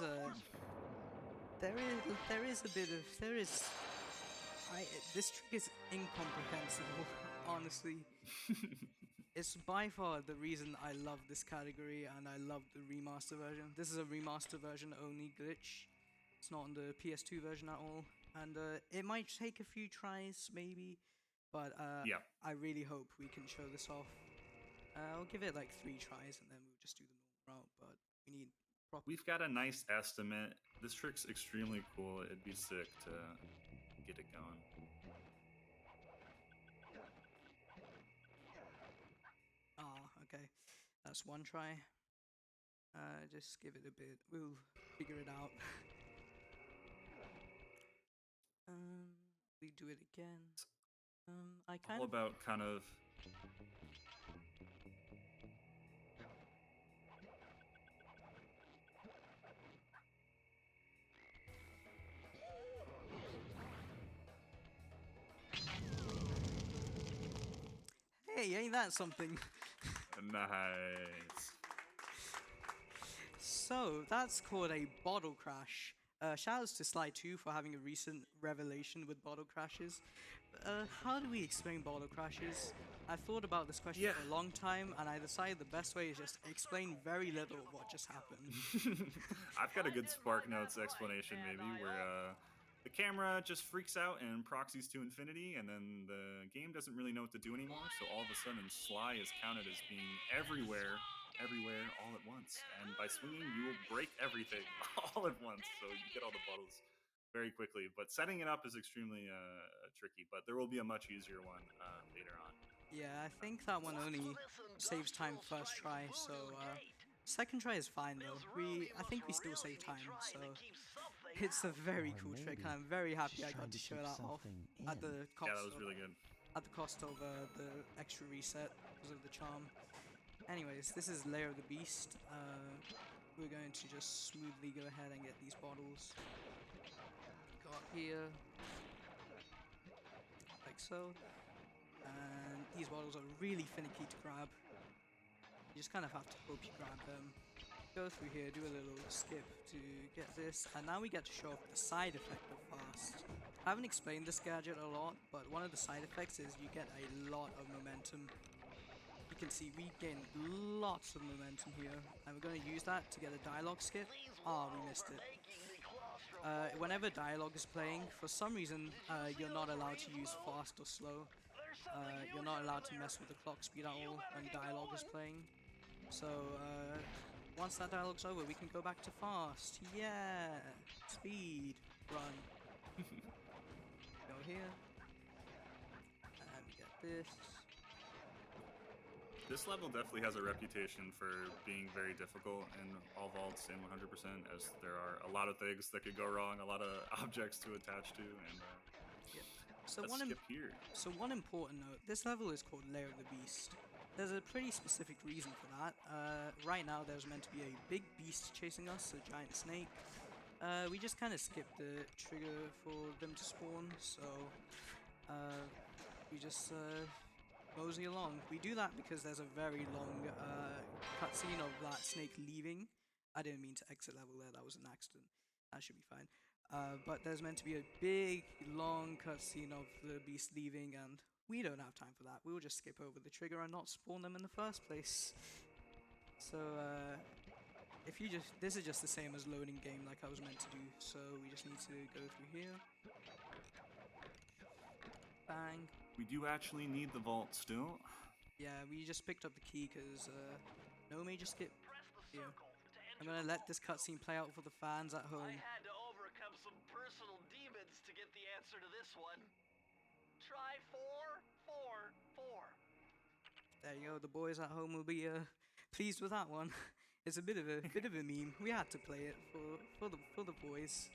[SPEAKER 2] this trick is incomprehensible, honestly. It's by far the reason I love this category and I love the remaster version. This is a remaster version only glitch. It's not on the PS2 version at all. And it might take a few tries, maybe. But
[SPEAKER 3] yeah.
[SPEAKER 2] I really hope we can show this off. I'll give it like 3 tries and then we'll just do the normal route. But we need proper...
[SPEAKER 3] We've got a nice estimate. This trick's extremely cool. It'd be sick to get it going.
[SPEAKER 2] Okay. That's 1 try. Just give it a bit. We'll figure it out. We do it again. I kind
[SPEAKER 3] all about kind of
[SPEAKER 2] Hey, ain't that something?
[SPEAKER 3] Nice.
[SPEAKER 2] So that's called a bottle crash. Shoutouts to Sly2 for having a recent revelation with bottle crashes. How do we explain bottle crashes? I thought about this question
[SPEAKER 3] Yeah.
[SPEAKER 2] for a long time, and I decided the best way is just explain very little of what just happened.
[SPEAKER 3] I've got a good Spark Notes explanation, maybe, where the camera just freaks out and proxies to infinity, and then the game doesn't really know what to do anymore. So all of a sudden, Sly is counted as being everywhere, all at once. And by swinging, you will break everything all at once. So you get all the bottles very quickly. But setting it up is extremely tricky. But there will be a much easier one later on.
[SPEAKER 2] Yeah, I think that one only saves time first try, so second try is fine though. I think we still save time, so it's a very cool trick, and I'm very happy I got to show that off at the cost.
[SPEAKER 3] Yeah, that was really good.
[SPEAKER 2] At the cost of the extra reset because of the charm. Anyways, this is Lair of the Beast. We're going to just smoothly go ahead and get these bottles. Go up here, like so. And these bottles are really finicky to grab. You just kind of have to hope you grab them. Go through here, do a little skip to get this, and now we get to show off the side effect of fast. I haven't explained this gadget a lot, but one of the side effects is you get a lot of momentum. You can see we gain lots of momentum here, and we're going to use that to get a dialogue skip. Ah, we missed it. Whenever dialogue is playing, for some reason, you're not allowed to use fast or slow. You're not allowed to mess with the clock speed at all when dialogue is playing. So once that dialogue's over, we can go back to fast. Yeah, speed run. Go here, and we get this.
[SPEAKER 3] This level definitely has a reputation for being very difficult in all vaults in 100%, as there are a lot of things that could go wrong, a lot of objects to attach to, and
[SPEAKER 2] So
[SPEAKER 3] let's skip here.
[SPEAKER 2] So one important note, this level is called Lair of the Beast. There's a pretty specific reason for that. Right now there's meant to be a big beast chasing us, a giant snake. We just kind of skipped the trigger for them to spawn, so we just mosey along. We do that because there's a very long cutscene of that snake leaving. I didn't mean to exit level there, that was an accident. That should be fine. But there's meant to be a big, long cutscene of the beast leaving, and we don't have time for that. We'll just skip over the trigger and not spawn them in the first place. So, this is just the same as loading game like I was meant to do, so we just need to go through here. Bang.
[SPEAKER 3] We do actually need the vault still.
[SPEAKER 2] Yeah, we just picked up the key because no major skip here. I'm gonna let this cutscene play out for the fans at home.
[SPEAKER 5] I had to overcome some personal demons to get the answer to this one. Try 4, 4, 4.
[SPEAKER 2] There you go. The boys at home will be pleased with that one. It's a bit of a meme. We had to play it for the boys.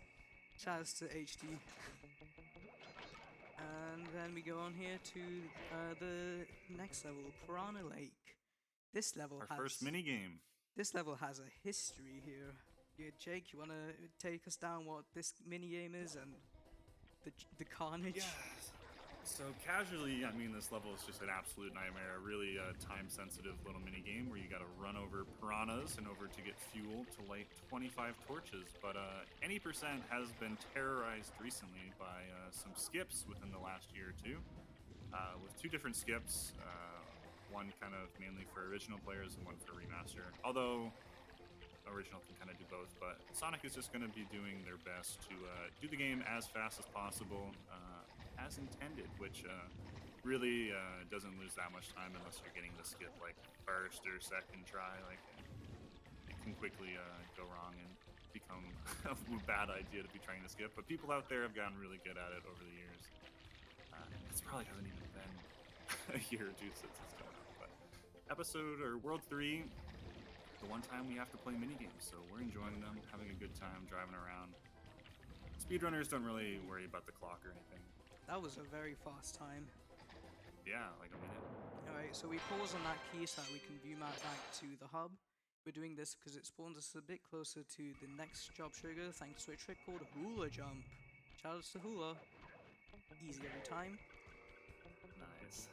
[SPEAKER 2] Shouts to HD. And then we go on here to the next level, Piranha Lake. This level
[SPEAKER 3] Our first mini game.
[SPEAKER 2] This level has a history here. Yeah, Jake, you wanna take us down what this mini game is and the carnage?
[SPEAKER 3] Yeah. So casually, I mean, this level is just an absolute nightmare. A really time-sensitive little mini game where you got to run over piranhas in order to get fuel to light 25 torches. But any percent has been terrorized recently by some skips within the last year or two, with 2 different skips. One kind of mainly for original players and one for remaster. Although original can kind of do both, but Sonic is just going to be doing their best to do the game as fast as possible, as intended, which really doesn't lose that much time unless you're getting the skip like first or second try. Like it can quickly go wrong and become a bad idea to be trying to skip. But people out there have gotten really good at it over the years. It probably hasn't even been a year or 2 since it's come out. But episode or World 3, the one time we have to play minigames, so we're enjoying them, having a good time driving around. Speedrunners don't really worry about the clock or anything.
[SPEAKER 2] That was a very fast time.
[SPEAKER 3] Yeah, like a minute.
[SPEAKER 2] Alright, so we pause on that key so that we can view map back to the hub. We're doing this because it spawns us a bit closer to the next job trigger thanks to a trick called Hula Jump. Shoutouts to Hula. Easy every time.
[SPEAKER 3] Nice.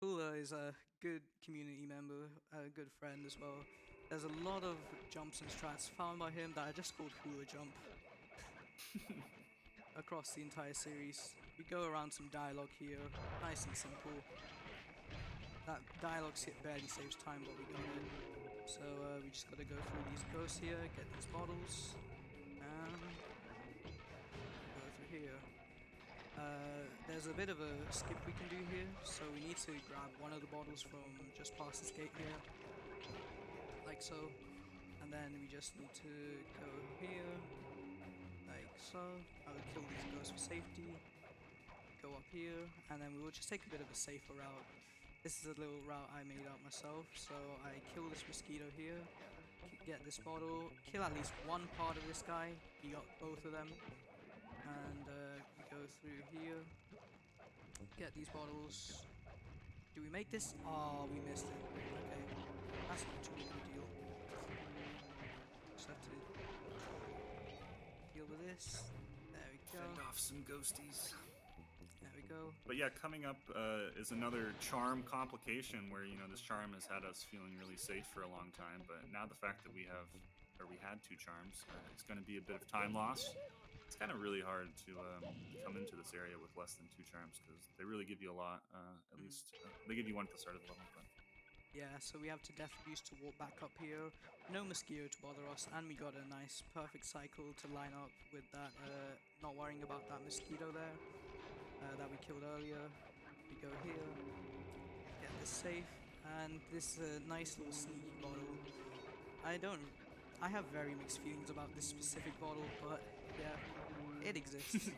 [SPEAKER 2] Hula is a good community member, a good friend as well. There's a lot of jumps and strats found by him that are just called Hula Jump across the entire series. We go around some dialogue here, nice and simple. That dialogue barely saves time, but we got it. So we just gotta go through these ghosts here, get these bottles, and go through here. There's a bit of a skip we can do here, so we need to grab one of the bottles from just past this gate here, like so, and then we just need to go here, like so. I will kill these ghosts for safety, go up here, and then we will just take a bit of a safer route. This is a little route I made out myself, so I kill this mosquito here, get this bottle, kill at least one part of this guy, he got both of them, and we go through here, get these bottles. Do we make this? Oh, we missed it. Okay, that's not too big of a deal. Just have to deal with this. There we go.
[SPEAKER 3] Fend off some ghosties.
[SPEAKER 2] There we go.
[SPEAKER 3] But yeah, coming up is another charm complication where, you know, this charm has had us feeling really safe for a long time, but now the fact that we had 2 charms, it's going to be a bit of time loss. It's kind of really hard to come into this area with less than 2 charms because they really give you a lot. At least they give you 1 at the start of the level. But
[SPEAKER 2] Yeah, so we have to Death Abuse to walk back up here. No mosquito to bother us, and we got a nice perfect cycle to line up with that. Not worrying about that mosquito there that we killed earlier. We go here, get this safe, and this is a nice little sneaky bottle. I have very mixed feelings about this specific bottle, but yeah, it exists.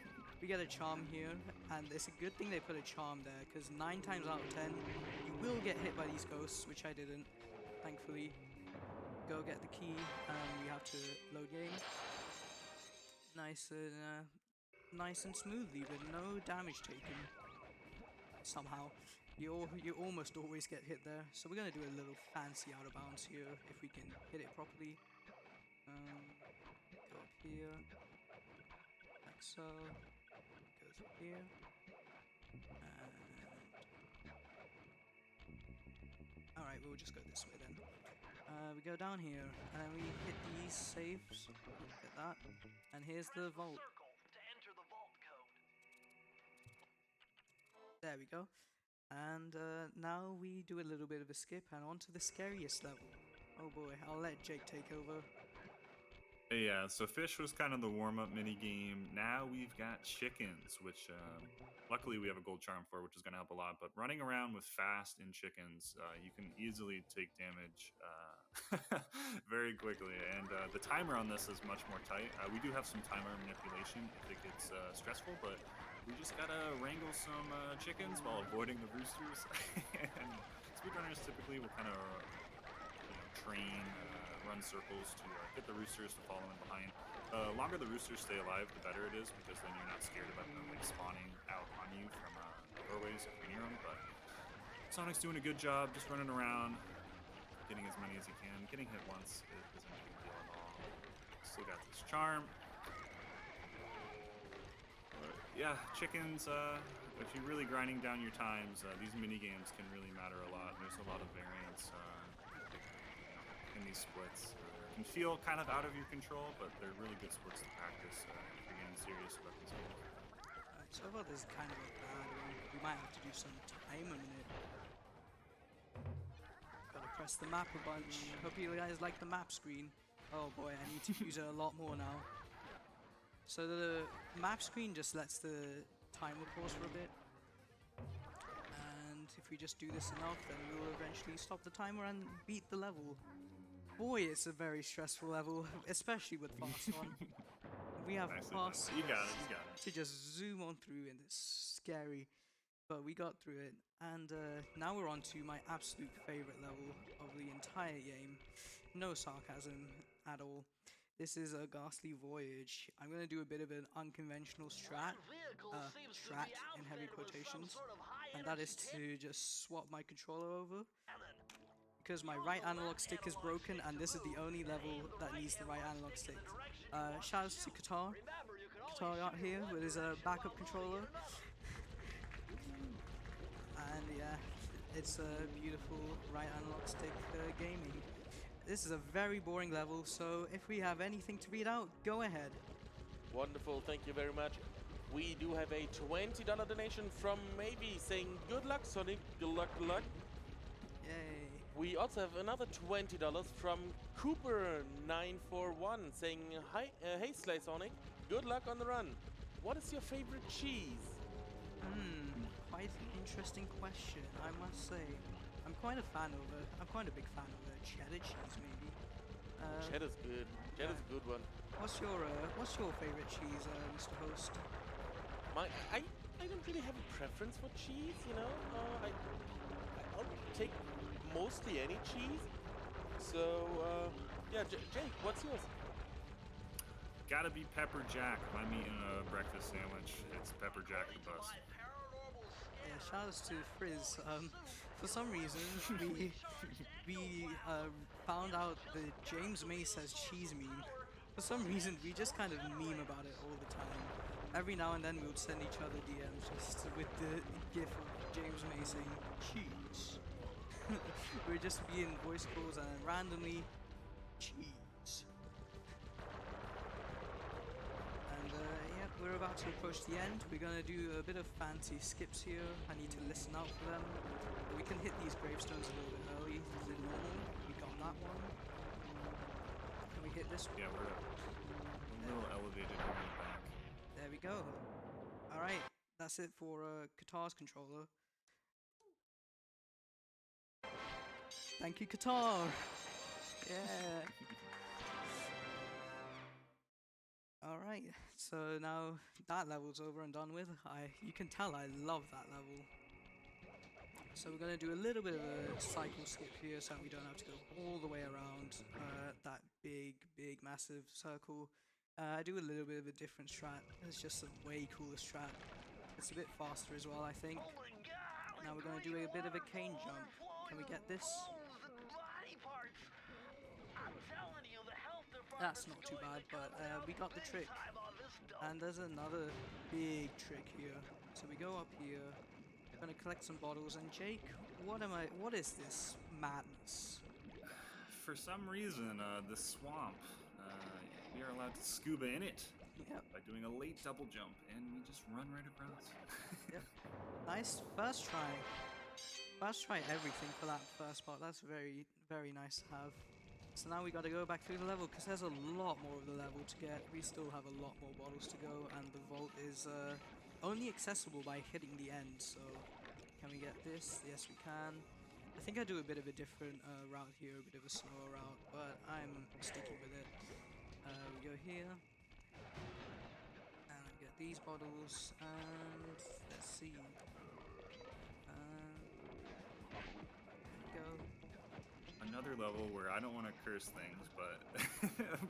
[SPEAKER 2] We get a charm here, and it's a good thing they put a charm there, because 9 times out of 10, you will get hit by these ghosts, which I didn't, thankfully. Go get the key, and we have to load game. Nice and smoothly, with no damage taken. Somehow. You almost always get hit there, so we're going to do a little fancy out of bounds here, if we can hit it properly. Go up here, like so, go through here, and alright, we'll just go this way then. We go down here, and then we hit these saves, hit that, and here's the vault.
[SPEAKER 5] Circle to enter the vault code.
[SPEAKER 2] There we go. And now we do a little bit of a skip and on to the scariest level. Oh boy, I'll let Jake take over.
[SPEAKER 3] yeah, so fish was kind of the warm-up mini-game. Now we've got chickens, which luckily we have a gold charm for, which is going to help a lot. But running around with fast in chickens, you can easily take damage very quickly. And the timer on this is much more tight. We do have some timer manipulation if it gets stressful, but we just gotta wrangle some chickens while avoiding the roosters. And speedrunners typically will kind of train, run circles to get the roosters to follow in behind. The longer the roosters stay alive, the better it is, because then you're not scared about them like spawning out on you from doorways if you're near them. But Sonic's doing a good job just running around, getting as many as he can. Getting hit once isn't a big deal at all. Still got this charm. Yeah, chickens, if you're really grinding down your times, these mini-games can really matter a lot. There's a lot of variance in these splits. Can feel kind of out of your control, but they're really good splits to practice if you're getting serious about these games.
[SPEAKER 2] Alright, so I thought this is kind of a bad one. We might have to do some time on it. Gotta press the map a bunch. Hope you guys like the map screen. Oh boy, I need to use it a lot more now. So the map screen just lets the timer pause for a bit, and if we just do this enough, then we will eventually stop the timer and beat the level. Boy, it's a very stressful level, especially with fast on. We have fast
[SPEAKER 3] You got it.
[SPEAKER 2] to just zoom on through, and it's scary, but we got through it. And now we're on to my absolute favorite level of the entire game. No sarcasm at all. This is a ghastly voyage. I'm going to do a bit of an unconventional strat in heavy quotations, and that is to just swap my controller over, because my right analog stick is broken, and this is the only level that needs the right analog stick. Shoutouts to Qatar out here with his backup controller, and yeah, it's beautiful right analog stick gaming. This is a very boring level, so if we have anything to read out, go ahead.
[SPEAKER 1] Wonderful, thank you very much. We do have a $20 donation from Maybe saying good luck, Sonic. Good luck, good luck.
[SPEAKER 2] Yay.
[SPEAKER 1] We also have another $20 from Cooper941 saying hi, hey Slay Sonic. Good luck on the run. What is your favorite cheese?
[SPEAKER 2] Quite an interesting question, I must say. I'm quite a big fan of cheddar cheese, maybe.
[SPEAKER 1] Cheddar's good. Cheddar's a good one.
[SPEAKER 2] What's your favorite cheese, Mr. Host?
[SPEAKER 1] I don't really have a preference for cheese, you know. I'll take mostly any cheese. So yeah, Jake, what's yours?
[SPEAKER 3] Gotta be pepper jack. If I'm eating a breakfast sandwich, it's pepper jack the best.
[SPEAKER 2] Yeah, shoutouts to Frizz. For some reason, we found out the James May says cheese meme. For some reason, we just kind of meme about it all the time. Every now and then, we would send each other DMs just with the gif of James May saying cheese. We'd just be in voice calls and randomly cheese. And yeah, we're about to approach the end. We're gonna do a bit of fancy skips here. I need to listen out for them. We can hit these gravestones a little bit early than normal. We got that one. Can we hit this one?
[SPEAKER 3] Yeah, we're a little elevated here in the back.
[SPEAKER 2] There we go. Alright, that's it for Qatar's controller. Thank you, Qatar! Yeah! Alright, so now that level's over and done with. You can tell I love that level. So we're going to do a little bit of a cycle skip here so we don't have to go all the way around that big, massive circle. I do a little bit of a different strat. It's just a way cooler strat. It's a bit faster as well, I think. Now we're going to do a bit of a cane jump. Can we get this? That's not too bad, but we got the trick. And there's another big trick here. So we go up here. I'm gonna collect some bottles, and Jake, what is this madness?
[SPEAKER 3] For some reason, the swamp, we are allowed to scuba in it.
[SPEAKER 2] Yep.
[SPEAKER 3] By doing a late double jump, and we just run right across.
[SPEAKER 2] Yep. Nice first try. First try everything for that first part. That's very, very nice to have. So now we got to go back through the level because there's a lot more of the level to get. We still have a lot more bottles to go, and the vault is only accessible by hitting the end. So can we get this? Yes, we can. I think I do a bit of a different route here, a bit of a slower route, but I'm sticking with it. We go here, and get these bottles, and let's see. There we go.
[SPEAKER 3] Another level where I don't want to curse things, but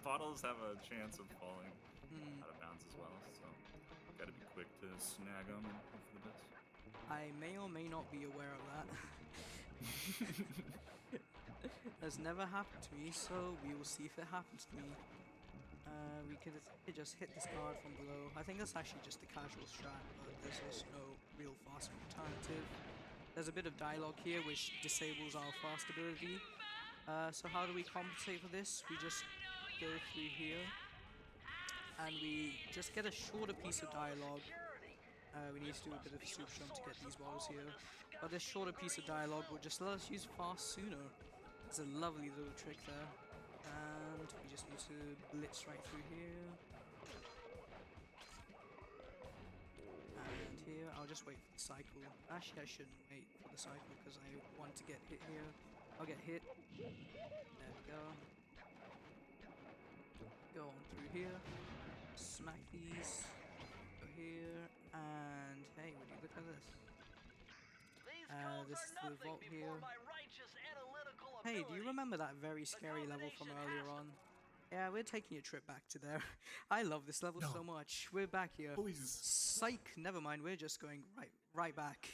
[SPEAKER 3] bottles have a chance of falling out of bounds as well, so gotta be quick to snag them and hope for the best.
[SPEAKER 2] I may or may not be aware of that. Has never happened to me, so we will see if it happens to me. We could just hit this guard from below. I think that's actually just a casual strat, but there's just no real fast alternative. There's a bit of dialogue here which disables our fast ability. So how do we compensate for this? We just go through here, and we just get a shorter piece of dialogue. We need to do a bit of a super jump to get these bottles here. But this shorter piece of dialogue will just let us use fast sooner. It's a lovely little trick there. And we just need to blitz right through here. And here, I'll just wait for the cycle. Actually, I shouldn't wait for the cycle because I want to get hit here. I'll get hit. There we go. Go on through here. Smack these. Go here. And hey, would you look at this? This is the vault here. Hey, do you remember that very scary level from earlier on? Yeah, we're taking a trip back to there. I love this level so much. We're back here.
[SPEAKER 3] Boys.
[SPEAKER 2] Psych, never mind, we're just going right back.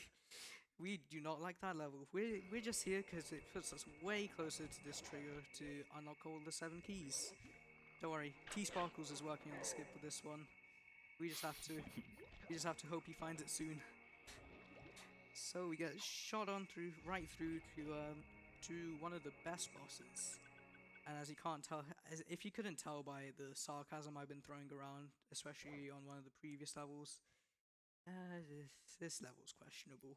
[SPEAKER 2] We do not like that level. We're just here because it puts us way closer to this trigger to unlock all the 7 keys. Don't worry, T-Sparkles is working on the skip for this one. We just have to hope he finds it soon. So we get shot on right through to one of the best bosses. And as you can't tell, if you couldn't tell by the sarcasm I've been throwing around, especially on one of the previous levels, this level's questionable.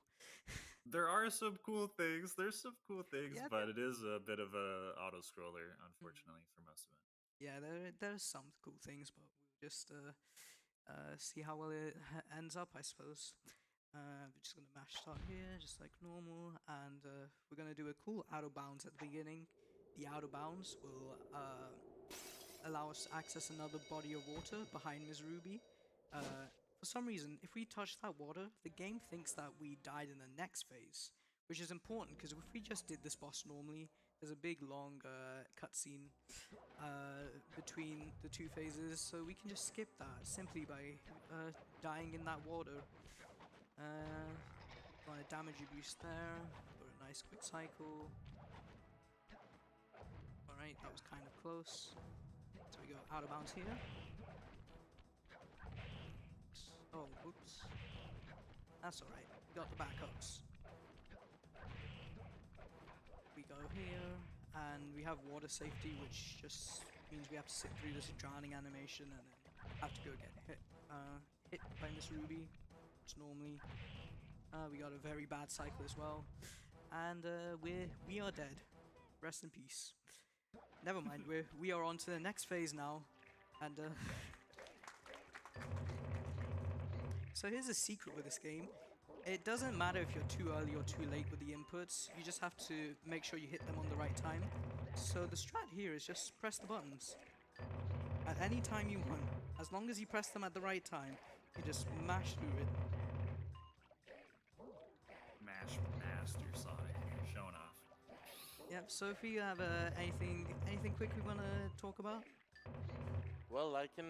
[SPEAKER 3] There are some cool things. There's some cool things,
[SPEAKER 2] Yeah,
[SPEAKER 3] but it is a bit of a auto scroller, unfortunately, for most of it.
[SPEAKER 2] Yeah, there's some cool things, but we'll just see how well it ends up, I suppose. We're just gonna mash start here, just like normal, and we're gonna do a cool out of bounds at the beginning. The out of bounds will allow us to access another body of water behind Ms. Ruby. For some reason, if we touch that water, the game thinks that we died in the next phase, which is important because if we just did this boss normally, there's a big long cutscene between the two phases, so we can just skip that simply by dying in that water. Want a damage boost there, for a nice quick cycle. Alright, that was kind of close. So we go out of bounds here. Oh, whoops. That's alright, we got the backups. We go here, and we have water safety, which just means we have to sit through this drowning animation and then have to go get hit by Miss Ruby, which normally. We got a very bad cycle as well, and we are dead. Rest in peace. Never mind. We are on to the next phase now, and so here's a secret with this game. It doesn't matter if you're too early or too late with the inputs. You just have to make sure you hit them on the right time. So the strat here is just press the buttons at any time you want. As long as you press them at the right time, you just mash through it.
[SPEAKER 3] Master Sonic, you're showing off.
[SPEAKER 2] Yep. So if you have anything quick we want to talk about?
[SPEAKER 1] Well, I can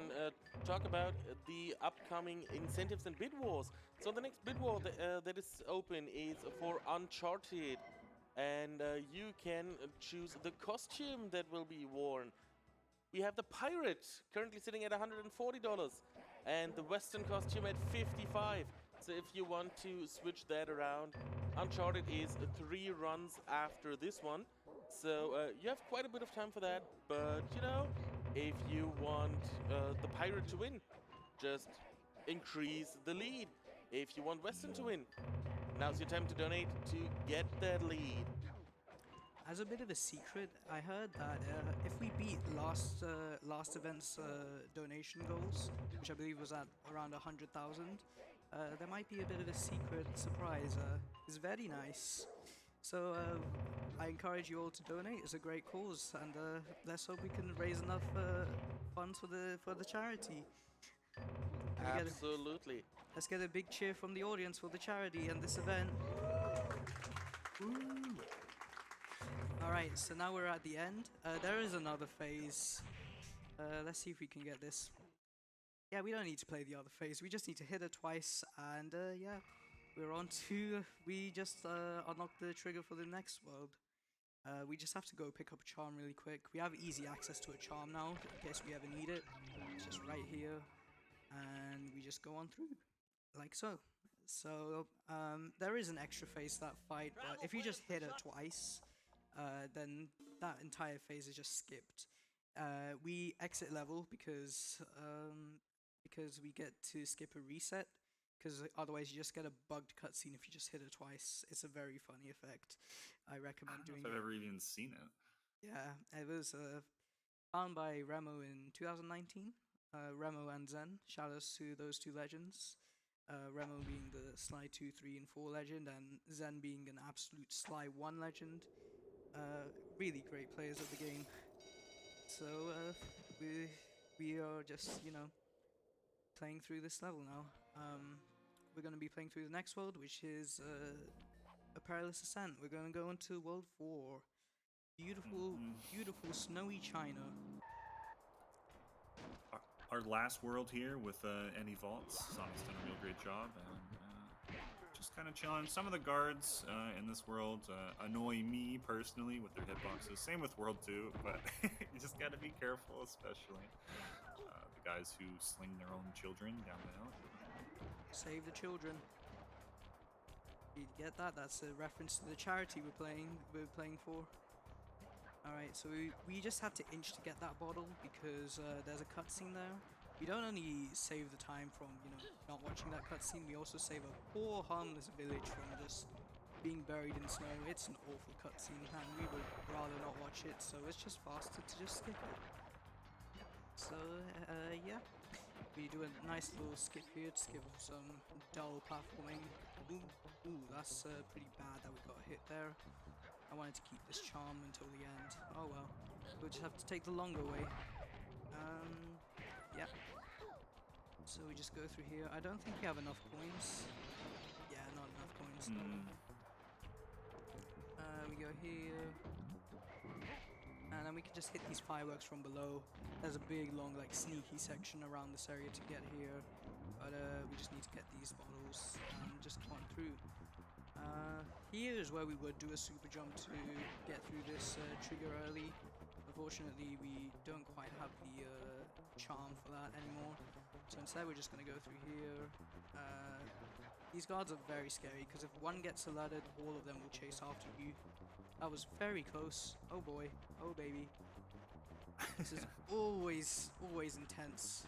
[SPEAKER 1] talk about the upcoming incentives and bid wars. So the next bid war that is open is for Uncharted, and you can choose the costume that will be worn. We have the pirate currently sitting at $140, and the Western costume at $55. So if you want to switch that around, Uncharted is 3 runs after this one. So you have quite a bit of time for that, but you know, if you want the pirate to win, just increase the lead. If you want Western to win, now's your time to donate to get that lead.
[SPEAKER 2] As a bit of a secret, I heard that if we beat last event's donation goals, which I believe was at around 100,000, there might be a bit of a secret surprise. It's very nice. So I encourage you all to donate. It's a great cause, and let's hope we can raise enough funds for the charity.
[SPEAKER 1] Absolutely.
[SPEAKER 2] Let's get a big cheer from the audience for the charity and this event. Alright, so now we're at the end. There is another phase. Let's see if we can get this. Yeah, we don't need to play the other phase. We just need to hit it twice, and yeah, we're on to. We just unlocked the trigger for the next world. We just have to go pick up a charm really quick. We have easy access to a charm now, in case we ever need it. It's just right here, and we just go on through, like so. So there is an extra phase to that fight, but if you just hit it twice, then that entire phase is just skipped. We exit level because we get to skip a reset, because otherwise you just get a bugged cutscene if you just hit it twice. It's a very funny effect. I recommend doing it.
[SPEAKER 3] I've ever even seen it.
[SPEAKER 2] Yeah, it was found by Remo in 2019. Remo and Zen, shout outs to those two legends. Remo being the Sly 2, 3, and 4 legend, and Zen being an absolute Sly 1 legend. Really great players of the game. So we are just, you know, playing through this level now. We're going to be playing through the next world, which is a perilous ascent. We're going to go into World 4. Beautiful, beautiful snowy China.
[SPEAKER 3] Our last world here with any vaults. Sonic's done a real great job, and just kind of chilling. Some of the guards in this world annoy me personally with their hitboxes. Same with World 2, but you just got to be careful, especially the guys who sling their own children down the hill.
[SPEAKER 2] Save the children. You get that? That's a reference to the charity we're playing for. Alright, so we just had to inch to get that bottle because there's a cutscene there. We don't only save the time from, you know, not watching that cutscene, we also save a poor harmless village from just being buried in snow. It's an awful cutscene and we would rather not watch it, so it's just faster to just skip it. So, yeah. We do a nice little skip here to skip some dull platforming. Ooh, that's pretty bad that we got hit there. I wanted to keep this charm until the end. Oh well. We'll just have to take the longer way. Yeah. So we just go through here. I don't think we have enough coins. Yeah, not enough coins. We go here. And then we can just hit these fireworks from below. There's a big, long, like, sneaky section around this area to get here. But we just need to get these bottles and just come on through. Here is where we would do a super jump to get through this trigger early. Unfortunately, we don't quite have the charm for that anymore. So instead we're just going to go through here. These guards are very scary because if one gets alerted, all of them will chase after you. That was very close. Oh boy. Oh baby. This is always intense.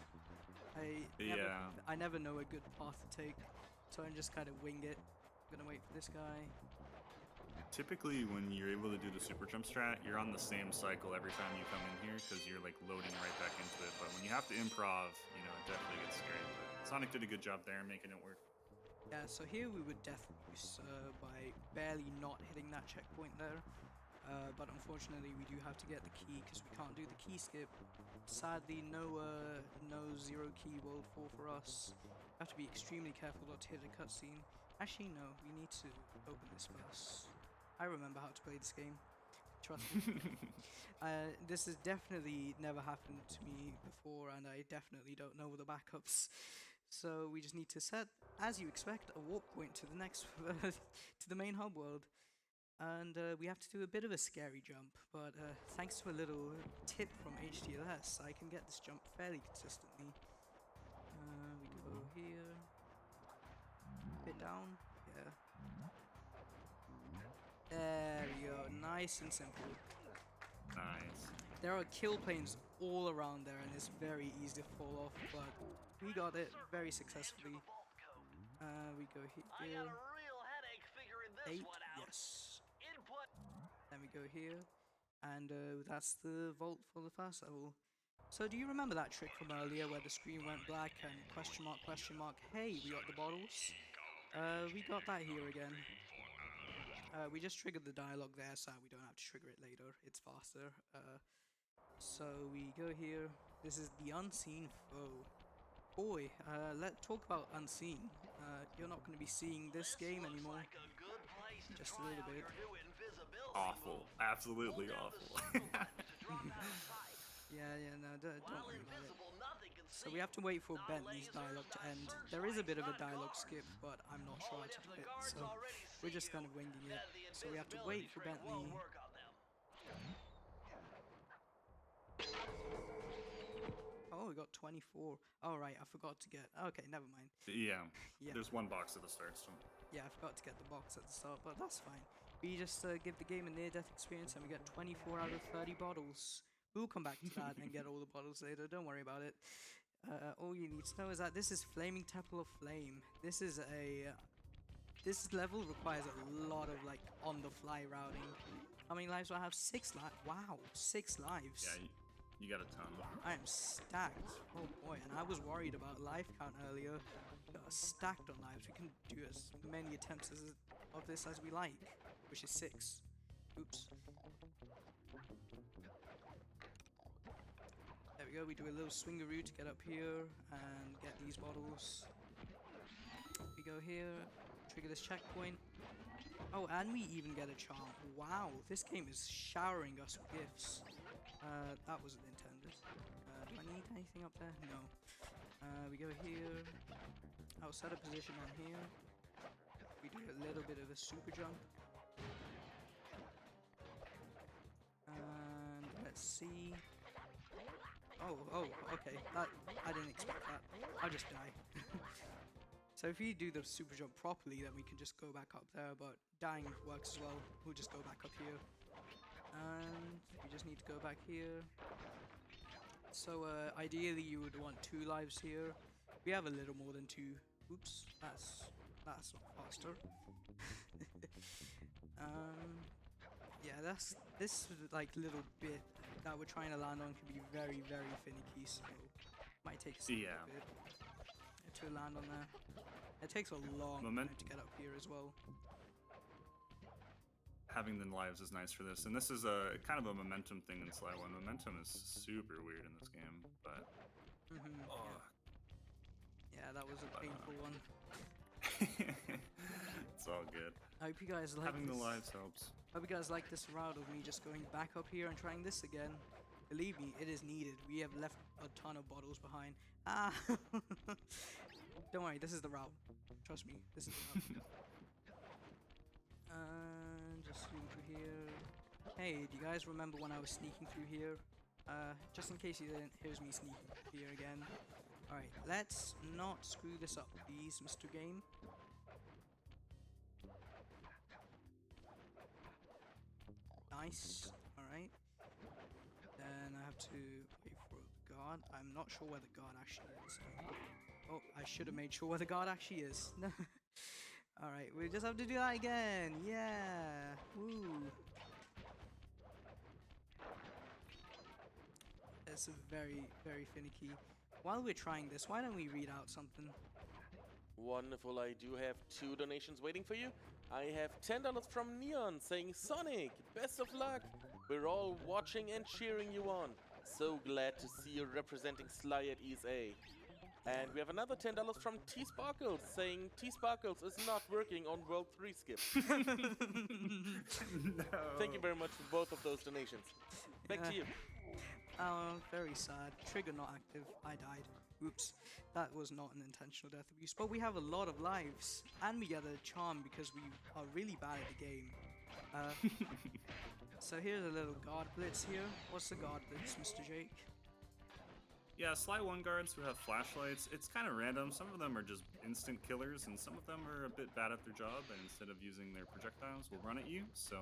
[SPEAKER 2] I never know a good path to take, so I just kind of wing it. I'm gonna wait for this guy.
[SPEAKER 3] Typically, when you're able to do the super jump strat, you're on the same cycle every time you come in here because you're like loading right back into it. But when you have to improv, you know, it definitely gets scary. But Sonic did a good job there making it work.
[SPEAKER 2] Yeah, so here we would death boost by barely not hitting that checkpoint there. But unfortunately, we do have to get the key because we can't do the key skip. Sadly, no zero key world 4 for us. We have to be extremely careful not to hit a cutscene. Actually, no, we need to open this first. I remember how to play this game. Trust me. This has definitely never happened to me before, and I definitely don't know the backups. So we just need to set, as you expect, a warp point to the next, to the main hub world. And we have to do a bit of a scary jump, but thanks to a little tip from HTLS, I can get this jump fairly consistently. We go here, bit down, yeah. There we go, nice and simple.
[SPEAKER 3] Nice.
[SPEAKER 2] There are kill planes all around there, and it's very easy to fall off, but we got it very successfully. We go here.
[SPEAKER 5] I got a real headache figuring this
[SPEAKER 2] 8,
[SPEAKER 5] one out.
[SPEAKER 2] yes.
[SPEAKER 5] Input.
[SPEAKER 2] Then we go here, and that's the vault for the first level. So do you remember that trick from earlier where the screen went black and question mark, hey, we got the bottles? We got that here again. We just triggered the dialogue there, so we don't have to trigger it later. It's faster. So we go here. This is the unseen foe. Boy, let's talk about unseen. You're not going to be seeing this game anymore.
[SPEAKER 5] Like a good place to
[SPEAKER 2] Just a
[SPEAKER 5] try
[SPEAKER 2] little
[SPEAKER 5] out
[SPEAKER 2] bit.
[SPEAKER 5] your new invisibility
[SPEAKER 3] Awful.
[SPEAKER 5] move.
[SPEAKER 3] Absolutely
[SPEAKER 5] Hold down
[SPEAKER 3] awful.
[SPEAKER 5] the circle button to drop out of sight.
[SPEAKER 2] Yeah, no, don't
[SPEAKER 5] While
[SPEAKER 2] worry about it.
[SPEAKER 5] invisible, nothing can
[SPEAKER 2] So
[SPEAKER 5] see
[SPEAKER 2] we have to wait for
[SPEAKER 5] Not
[SPEAKER 2] Bentley's
[SPEAKER 5] lasers,
[SPEAKER 2] dialogue to
[SPEAKER 5] not
[SPEAKER 2] end. There is a bit of a
[SPEAKER 5] searchlights, not
[SPEAKER 2] dialogue
[SPEAKER 5] guards.
[SPEAKER 2] skip, but I'm not
[SPEAKER 5] Oh,
[SPEAKER 2] sure how
[SPEAKER 5] and
[SPEAKER 2] to
[SPEAKER 5] if
[SPEAKER 2] do
[SPEAKER 5] the
[SPEAKER 2] it,
[SPEAKER 5] guards
[SPEAKER 2] so
[SPEAKER 5] already
[SPEAKER 2] we're
[SPEAKER 5] see
[SPEAKER 2] just kind
[SPEAKER 5] you,
[SPEAKER 2] of winging it.
[SPEAKER 5] then the
[SPEAKER 2] So we have to
[SPEAKER 5] invisibility
[SPEAKER 2] wait for
[SPEAKER 5] trick
[SPEAKER 2] Bentley.
[SPEAKER 5] won't work on them.
[SPEAKER 2] Oh, we got 24. Oh, right, I forgot to get... Okay, never mind.
[SPEAKER 3] Yeah.
[SPEAKER 2] Yeah.
[SPEAKER 3] There's one box at the start, so.
[SPEAKER 2] Yeah, I forgot to get the box at the start, but that's fine. We just give the game a near-death experience and we get 24 out of 30 bottles. We'll come back to that and get all the bottles later, don't worry about it. All you need to know is that this is Flaming Temple of Flame. This is a... This level requires a lot of, like, on-the-fly routing. How many lives do I have? 6 lives. Wow, 6 lives.
[SPEAKER 3] Yeah, you got a ton.
[SPEAKER 2] I am stacked. Oh boy, and I was worried about life count earlier. We are stacked on lives. We can do as many attempts of this as we like, which is 6. Oops. There we go, we do a little swingaroo to get up here and get these bottles. We go here, trigger this checkpoint. Oh, and we even get a charm. Wow, this game is showering us with gifts. That wasn't intended. Do I need anything up there? No. We go here. I'll set a position on here. We do a little bit of a super jump. And let's see. Oh, okay. That I didn't expect that. I'll just die. So if you do the super jump properly, then we can just go back up there, but dying works as well. We'll just go back up here. And we just need to go back here. So ideally you would want 2 lives here. We have a little more than 2. Oops, that's not faster. Yeah, this like little bit that we're trying to land on can be very, very finicky, so might take us a little bit to land on there. It takes a long time to get up here as well.
[SPEAKER 3] Having the lives is nice for this, and this is a kind of a momentum thing in Sly 1. Momentum is super weird in this game, but
[SPEAKER 2] yeah, that was a painful one.
[SPEAKER 3] it's all good.
[SPEAKER 2] I hope you guys like
[SPEAKER 3] Having
[SPEAKER 2] this.
[SPEAKER 3] the lives helps.
[SPEAKER 2] Hope you guys like this route of me just going back up here and trying this again. Believe me, it is needed. We have left a ton of bottles behind. Ah! Don't worry, this is the route. Trust me, this is the route. Just zoom through here. Hey, do you guys remember when I was sneaking through here? Just in case you didn't, here's me sneaking through here again. Alright, let's not screw this up, please, Mr. Game. Nice. Alright. Then I have to wait for the guard. I'm not sure where the guard actually is. Oh, I should have made sure where the guard actually is. Alright, we just have to do that again. Yeah. Woo. It's very, very finicky. While we're trying this, why don't we read out something?
[SPEAKER 1] Wonderful, I do have 2 donations waiting for you. I have $10 from Neon saying, Sonic, best of luck. We're all watching and cheering you on. So glad to see you representing Sly at ESA. And we have another $10 from T-Sparkles saying T-Sparkles is not working on World 3 skip.
[SPEAKER 3] No.
[SPEAKER 1] Thank you very much for both of those donations. Back to you.
[SPEAKER 2] Oh, very sad. Trigger not active. I died. Oops. That was not an intentional death abuse. But we have a lot of lives. And we get a charm because we are really bad at the game. So here's a little guard blitz here. What's the guard blitz, Mr. Jake?
[SPEAKER 3] Yeah, Sly 1 guards who have flashlights, it's kind of random. Some of them are just instant killers, and some of them are a bit bad at their job, and instead of using their projectiles, will run at you. So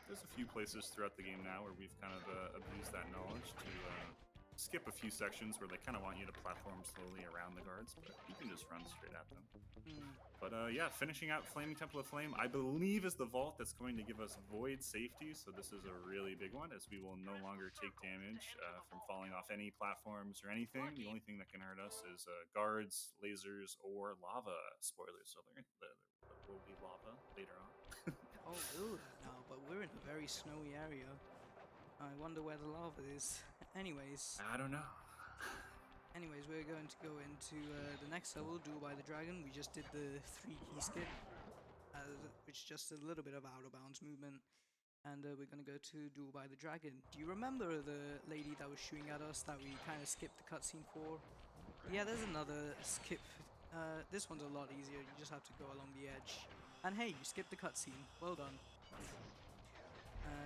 [SPEAKER 3] there's a few places throughout the game now where we've kind of abused that knowledge to skip a few sections where they kind of want you to platform slowly around the guards, but you can just run straight at them. But yeah, finishing out Flaming Temple of Flame, I believe is the vault that's going to give us void safety, so this is a really big one, as we will no longer take damage from falling off any platforms or anything. The only thing that can hurt us is guards, lasers, or lava. Spoilers, so there will be lava later on.
[SPEAKER 2] Oh, ooh, no, but we're in a very snowy area. I wonder where the lava is. Anyways.
[SPEAKER 3] I don't know.
[SPEAKER 2] Anyways, we're going to go into the next level, Duel by the Dragon. We just did the 3 key skip, which is just a little bit of out of bounds movement. And we're going to go to Duel by the Dragon. Do you remember the lady that was shooting at us that we kind of skipped the cutscene for? Yeah, there's another skip. This one's a lot easier. You just have to go along the edge. And hey, you skipped the cutscene. Well done.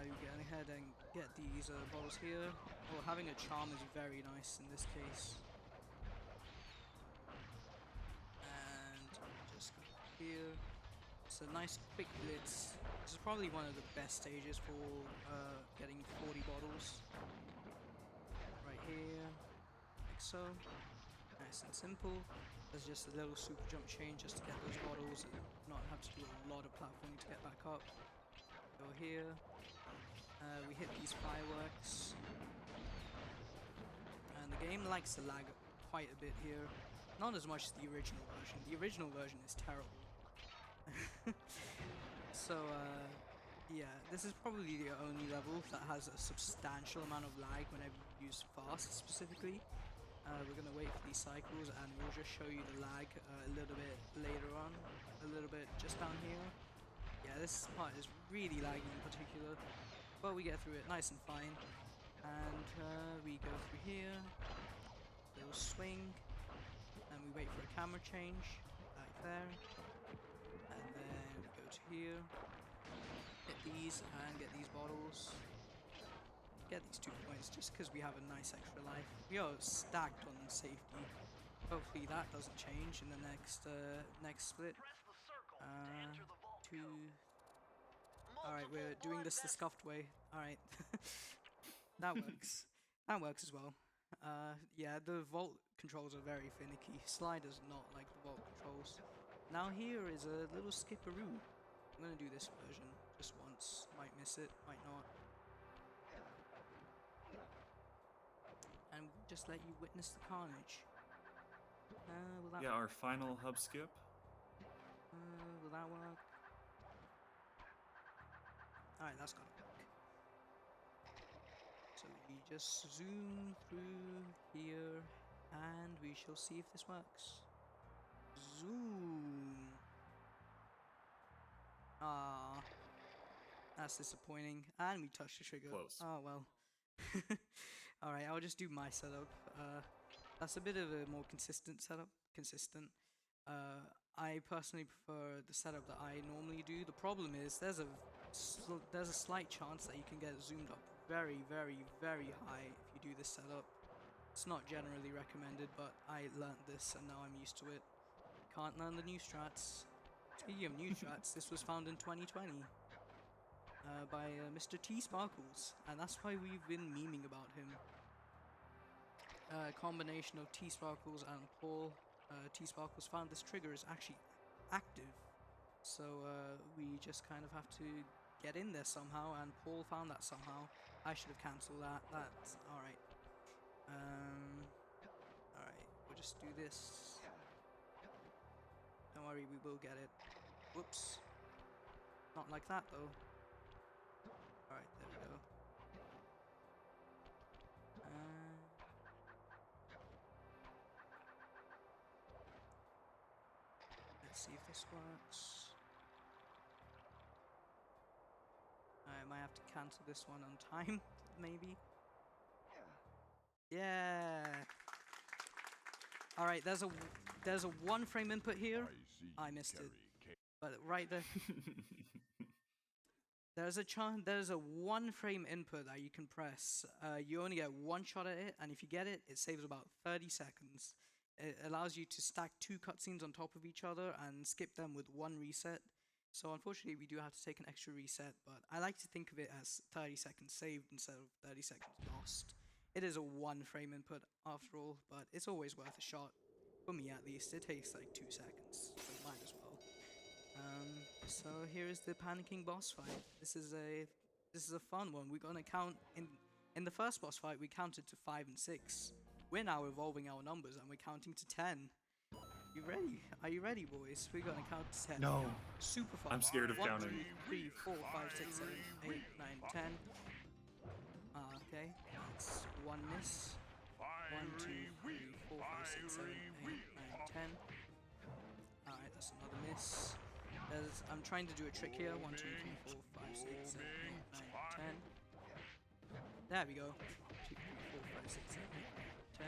[SPEAKER 2] You go ahead and get these bottles here. Oh, having a charm is very nice in this case. Just go here. It's a nice quick blitz. This is probably one of the best stages for getting 40 bottles. Right here, like so. Nice and simple. There's just a little super jump chain just to get those bottles and not have to do a lot of platforming to get back up. Go here. We hit these fireworks. And the game likes to lag quite a bit here. Not as much as the original version. The original version is terrible. So, yeah, this is probably the only level that has a substantial amount of lag whenever you use fast, specifically. We're going to wait for these cycles, and we'll just show you the lag a little bit later on. A little bit just down here. Yeah, this part is really laggy in particular. But we get through it nice and fine. And we go through here. Little swing. And we wait for a camera change. Like there. And then we go to here. Hit these and get these bottles. Get these 2 points just because we have a nice extra life. We are stacked on safety. Hopefully that doesn't change in the next split.
[SPEAKER 5] Press the circle to enter the vault
[SPEAKER 2] Two.
[SPEAKER 5] code.
[SPEAKER 2] Alright, we're
[SPEAKER 5] Multiple
[SPEAKER 2] doing
[SPEAKER 5] blood
[SPEAKER 2] this the
[SPEAKER 5] vessels.
[SPEAKER 2] scuffed way. Alright. That works. That works as well. Yeah, the vault controls are very finicky. Slider's not like the vault controls. Now here is a little skipperoo. I'm gonna do this version just once. Might miss it, might not. And just let you witness the carnage. Will that
[SPEAKER 3] Yeah, our final hub skip.
[SPEAKER 2] will that work? Alright, that's gotta work. So we just zoom through here and we shall see if this works. Zoom. Ah, that's disappointing. And we touched the trigger.
[SPEAKER 3] Close.
[SPEAKER 2] Oh well. Alright, I'll just do my setup. That's a bit of a more consistent setup. I personally prefer the setup that I normally do. The problem is there's a slight chance that you can get zoomed up very, very, very high if you do this setup. It's not generally recommended, but I learnt this and now I'm used to it. Can't learn the new strats. Speaking of new strats, this was found in 2020 by Mr. T Sparkles, and that's why we've been memeing about him. Combination of T Sparkles and Paul. T Sparkles found this trigger is actually active, so we just kind of have to get in there somehow, and Paul found that somehow. I should have cancelled that. That's alright. Alright, we'll just do this. Don't worry, we will get it. Whoops. Not like that though. Alright, there we go. Let's see if this works. I might have to cancel this one on time, maybe. Yeah. All right, there's a one frame input here. I missed it. But right there, there's a one frame input that you can press. You only get one shot at it, and if you get it, it saves about 30 seconds. It allows you to stack 2 cutscenes on top of each other and skip them with 1 reset. So unfortunately, we do have to take an extra reset, but I like to think of it as 30 seconds saved instead of 30 seconds lost. It is a 1 frame input after all, but it's always worth a shot. For me at least, it takes like 2 seconds, so might as well. So here is the panicking boss fight. This is a fun one. We're gonna count in the first boss fight. We counted to 5 and 6. We're now evolving our numbers and we're counting to 10. You ready? Are you ready, boys? We're gonna count to 10.
[SPEAKER 3] No.
[SPEAKER 2] Super fun.
[SPEAKER 3] I'm scared of
[SPEAKER 2] 1,
[SPEAKER 3] counting.
[SPEAKER 2] 2, 3, 4, 5, 6, 7, 8, 9, 10. Okay, that's 1 miss. 1, 2, 3, 4, 5, 6, 7, 8, 9, 10. Alright, that's another miss. I'm trying to do a trick here. 1, 2, 3, 4, 5, 6, 7, 8, 9, 10. There we go. 2, 3, 4, 5, 6, 7, 8, 9, 10.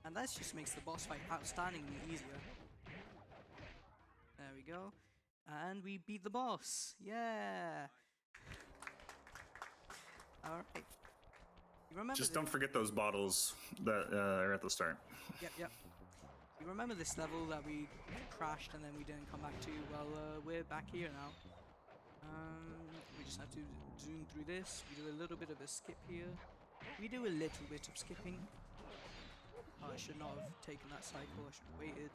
[SPEAKER 2] And that just makes the boss fight outstandingly easier. There we go. And we beat the boss. Yeah. Alright. You remember
[SPEAKER 3] Just don't forget those bottles that are at the start.
[SPEAKER 2] Yep. You remember this level that we crashed and then we didn't come back to? Well, we're back here now. We just have to zoom through this. We do a little bit of a skip here. We do a little bit of skipping. Oh, I should not have taken that cycle. I should have waited.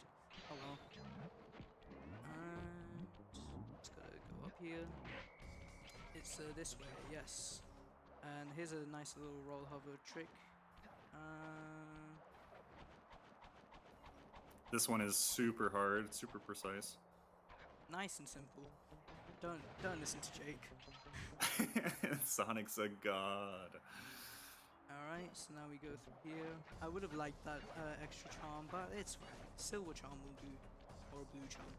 [SPEAKER 2] Oh well. And it's gotta go up here. It's this way, yes. And here's a nice little roll hover trick.
[SPEAKER 3] This one is super hard, super precise.
[SPEAKER 2] Nice and simple. Don't listen to Jake.
[SPEAKER 3] Sonic's a god.
[SPEAKER 2] Alright, so now we go through here. I would have liked that extra charm, but it's fine. Silver charm will do. Or blue charm.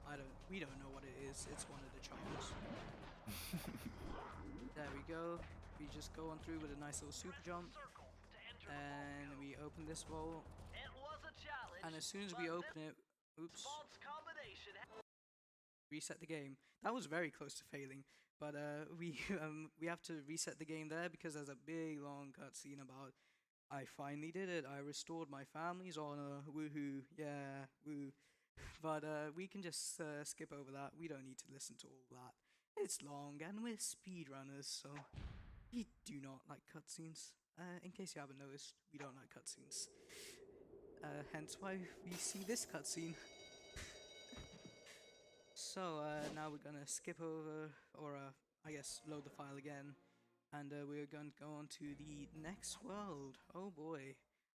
[SPEAKER 2] We don't know what it is. It's one of the charms. There we go. We just go on through with a nice little super jump. And we open this vault.
[SPEAKER 5] It was a challenge.
[SPEAKER 2] And as soon as we open it, oops,
[SPEAKER 5] Vault's combination
[SPEAKER 2] reset the game. That was very close to failing, but we have to reset the game there because there's a big long cutscene about I finally did it. I restored my family's honor. Woohoo! Yeah, woo. But we can just skip over that. We don't need to listen to all that. It's long, and we're speedrunners, so we do not like cutscenes. In case you haven't noticed, we don't like cutscenes. Hence why we see this cutscene. So now we're gonna skip over, or I guess load the file again, and we're going to go on to the next world. Oh boy.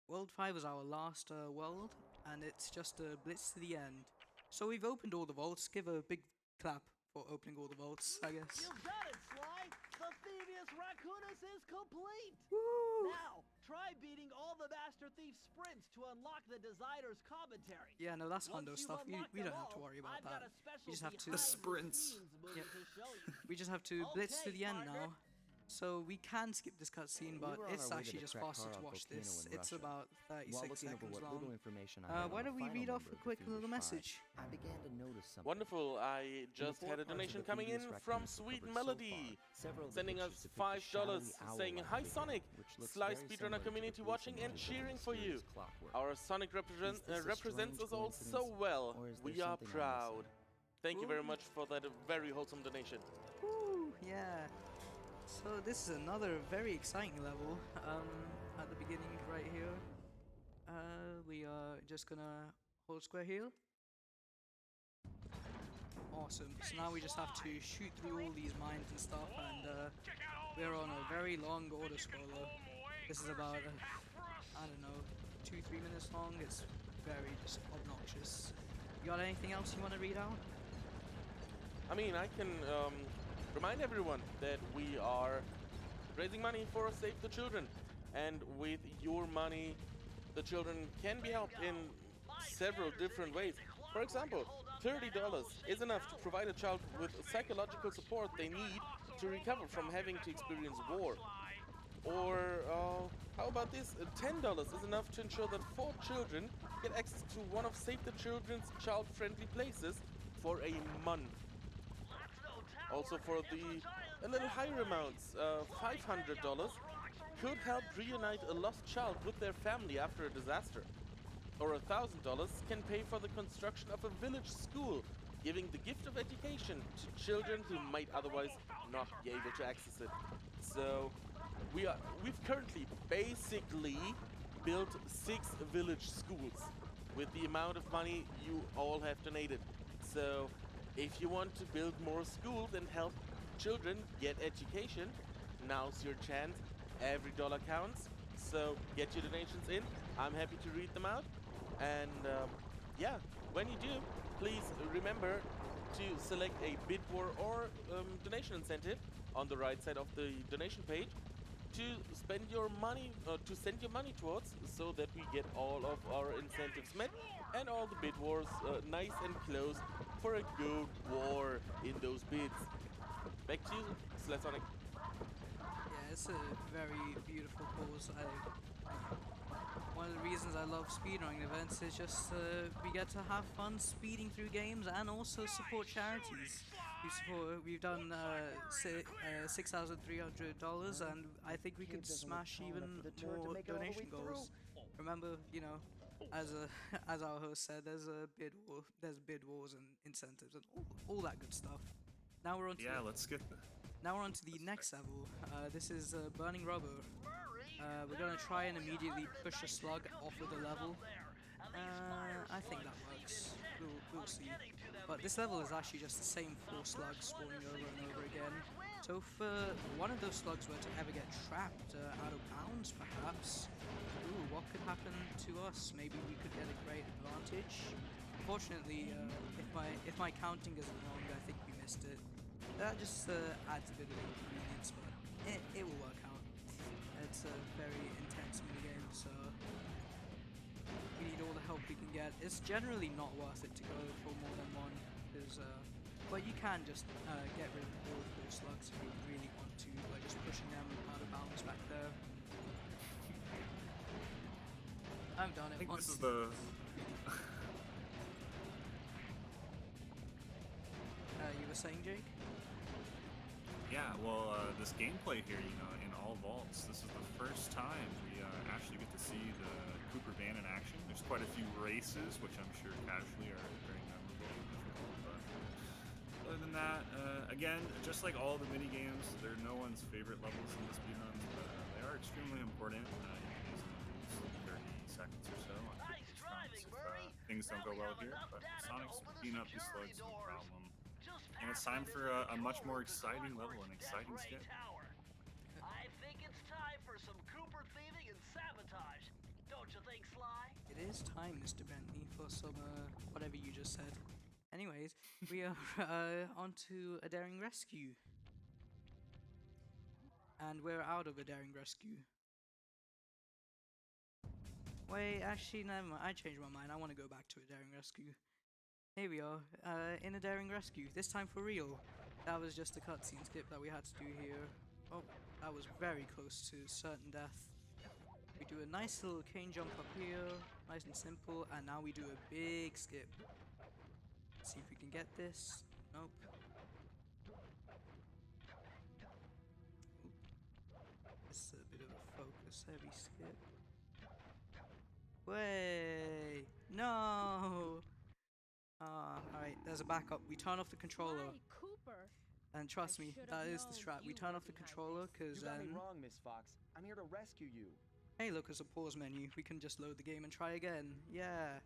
[SPEAKER 2] World 5 is our last world, and it's just a blitz to the end. So we've opened all the vaults. Give a big clap for opening all the vaults, I guess.
[SPEAKER 5] You got it, Sly! The Thievus Raccoonus is complete!
[SPEAKER 2] Woo!
[SPEAKER 5] Now, try beating all the Master Thief sprints to unlock the designer's commentary.
[SPEAKER 2] Yeah, no, that's
[SPEAKER 5] Once
[SPEAKER 2] Hondo
[SPEAKER 5] you've
[SPEAKER 2] stuff.
[SPEAKER 5] unlocked
[SPEAKER 2] We
[SPEAKER 5] them
[SPEAKER 2] don't have to
[SPEAKER 5] all,
[SPEAKER 2] worry about
[SPEAKER 5] I've got
[SPEAKER 2] that.
[SPEAKER 5] a special
[SPEAKER 2] We just have to.
[SPEAKER 3] The sprints.
[SPEAKER 2] Yep.
[SPEAKER 5] To show you.
[SPEAKER 2] We just have to blitz to
[SPEAKER 5] Okay,
[SPEAKER 2] the end
[SPEAKER 5] partner.
[SPEAKER 2] now. So we can skip this cutscene, but
[SPEAKER 6] We were on
[SPEAKER 2] it's
[SPEAKER 6] our way to
[SPEAKER 2] actually
[SPEAKER 6] the
[SPEAKER 2] just
[SPEAKER 6] crack
[SPEAKER 2] faster
[SPEAKER 6] car
[SPEAKER 2] to
[SPEAKER 6] on
[SPEAKER 2] watch
[SPEAKER 6] Volcano
[SPEAKER 2] this.
[SPEAKER 6] in
[SPEAKER 2] It's
[SPEAKER 6] Russia.
[SPEAKER 2] about
[SPEAKER 6] While
[SPEAKER 2] 36
[SPEAKER 6] looking over
[SPEAKER 2] seconds
[SPEAKER 6] what
[SPEAKER 2] long.
[SPEAKER 6] little information I had
[SPEAKER 2] Why
[SPEAKER 6] on
[SPEAKER 2] don't
[SPEAKER 6] the
[SPEAKER 2] we
[SPEAKER 6] final
[SPEAKER 2] read off
[SPEAKER 6] number
[SPEAKER 2] a
[SPEAKER 6] of
[SPEAKER 2] quick
[SPEAKER 6] the
[SPEAKER 2] little
[SPEAKER 6] Thievus
[SPEAKER 2] message?
[SPEAKER 6] Five, I began to notice something.
[SPEAKER 1] Wonderful. I just had a donation coming in from Sweet Melody, sending us $5, saying, "Hi Sonic, Sly Speedrunner community watching and cheering for you. Our Sonic represents us all so well. We are proud." Thank you very much for that very wholesome donation.
[SPEAKER 2] Woo, yeah. So this is another very exciting level. At the beginning right here, we are just gonna hold square here. Awesome. So now we just have to shoot through all these mines and stuff, and we're on a very long auto scroller. This is about I don't know, 2-3 minutes long. It's very just obnoxious. You got anything else you want to read out?
[SPEAKER 1] I mean, I can remind everyone that we are raising money for Save the Children. And with your money, the children can be helped in several different ways. For example, $30 is enough to provide a child with psychological support they need to recover from having to experience war. Or how about this? $10 is enough to ensure that 4 children get access to one of Save the Children's child-friendly places for a month. Also for the a little higher amounts, $500 could help reunite a lost child with their family after a disaster. Or $1,000 can pay for the construction of a village school, giving the gift of education to children who might otherwise not be able to access it. So we've currently basically built 6 village schools with the amount of money you all have donated. So if you want to build more schools and help children get education, now's your chance. Every dollar counts. So get your donations in. I'm happy to read them out. And yeah, when you do, please remember to select a bid war or donation incentive on the right side of the donation page to spend your money, to send your money towards, so that we get all of our incentives met and all the bid wars nice and close for a good war in those bids. Back to you, Slasonic.
[SPEAKER 2] Yeah, it's a very beautiful cause. One of the reasons I love speedrunning events is just we get to have fun speeding through games and also support charities. We've done $6,300, and I think we could smash even more donation goals. Remember, you know, as our host said, there's bid wars and incentives and all that good stuff. Now we're on to
[SPEAKER 3] let's get
[SPEAKER 2] now we're on to the next level. This is burning rubber. We're gonna try and immediately push a slug off of the level. I think that works. We'll see. But this level is actually just the same 4 slugs spawning over and over again. So if one of those slugs were to ever get trapped out of bounds, perhaps, what could happen to us? Maybe we could get a great advantage. Unfortunately, if my counting isn't wrong, I think we missed it. That just adds a bit of inconvenience, but it will work out. It's a very intense minigame, so we need all the help we can get. It's generally not worth it to go for more than one, because but you can just get rid of all 4 slugs if you really want to by just pushing them out of bounds back there. I've done it
[SPEAKER 3] I think
[SPEAKER 2] once.
[SPEAKER 3] this is the
[SPEAKER 2] You were saying, Jake?
[SPEAKER 3] yeah, well, this gameplay here, you know, in all all vaults. This is the first time we actually get to see the Cooper van in action. There's quite a few races, which I'm sure casually are very memorable and difficult. But other than that, again, just like all the mini games, they're no one's favorite levels in the speedruns, but they are extremely important. You can easily lose 30 seconds or so on
[SPEAKER 5] Nice driving, Murray.
[SPEAKER 3] things don't go well here. But Sonic's beating up these slugs, no problem. And it's time for a much more exciting level, an exciting skip.
[SPEAKER 5] I think it's time for some Cooper thieving and sabotage. Don't you think, Sly?
[SPEAKER 2] It is time, Mr. Bentley, for some whatever you just said. Anyways, we are on to a daring rescue. And we're out of a daring rescue. Wait, actually, never mind. I changed my mind. I want to go back to a daring rescue. Here we are, in a daring rescue. This time for real. That was just a cutscene skip that we had to do here. Oh, that was very close to certain death. We do a nice little cane jump up here, nice and simple, and now we do a big skip. Let's see if we can get this. Nope. Oop. This is a bit of a focus heavy skip. Way! No! Alright, there's a backup. We turn off the controller.
[SPEAKER 4] Why, Cooper?
[SPEAKER 2] And trust me,
[SPEAKER 4] should've
[SPEAKER 2] that is the
[SPEAKER 4] known
[SPEAKER 2] strat. We
[SPEAKER 4] you
[SPEAKER 2] turn
[SPEAKER 4] were
[SPEAKER 2] off the
[SPEAKER 4] behind
[SPEAKER 2] controller
[SPEAKER 4] this.
[SPEAKER 2] because
[SPEAKER 7] You got me
[SPEAKER 2] then...
[SPEAKER 7] wrong, Miss Fox. I'm here to rescue you.
[SPEAKER 2] Hey, look, there's a pause menu. We can just load the game and try again. Yeah.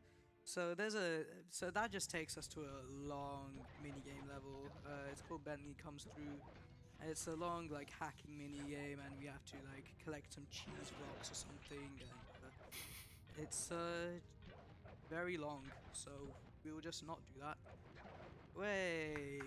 [SPEAKER 2] So there's a... So that just takes us to a long mini-game level. It's called Bentley Comes Through. It's a long, like, hacking mini-game, and we have to, like, collect some cheese blocks or something. And it's, very long, so we will just not do that. Way.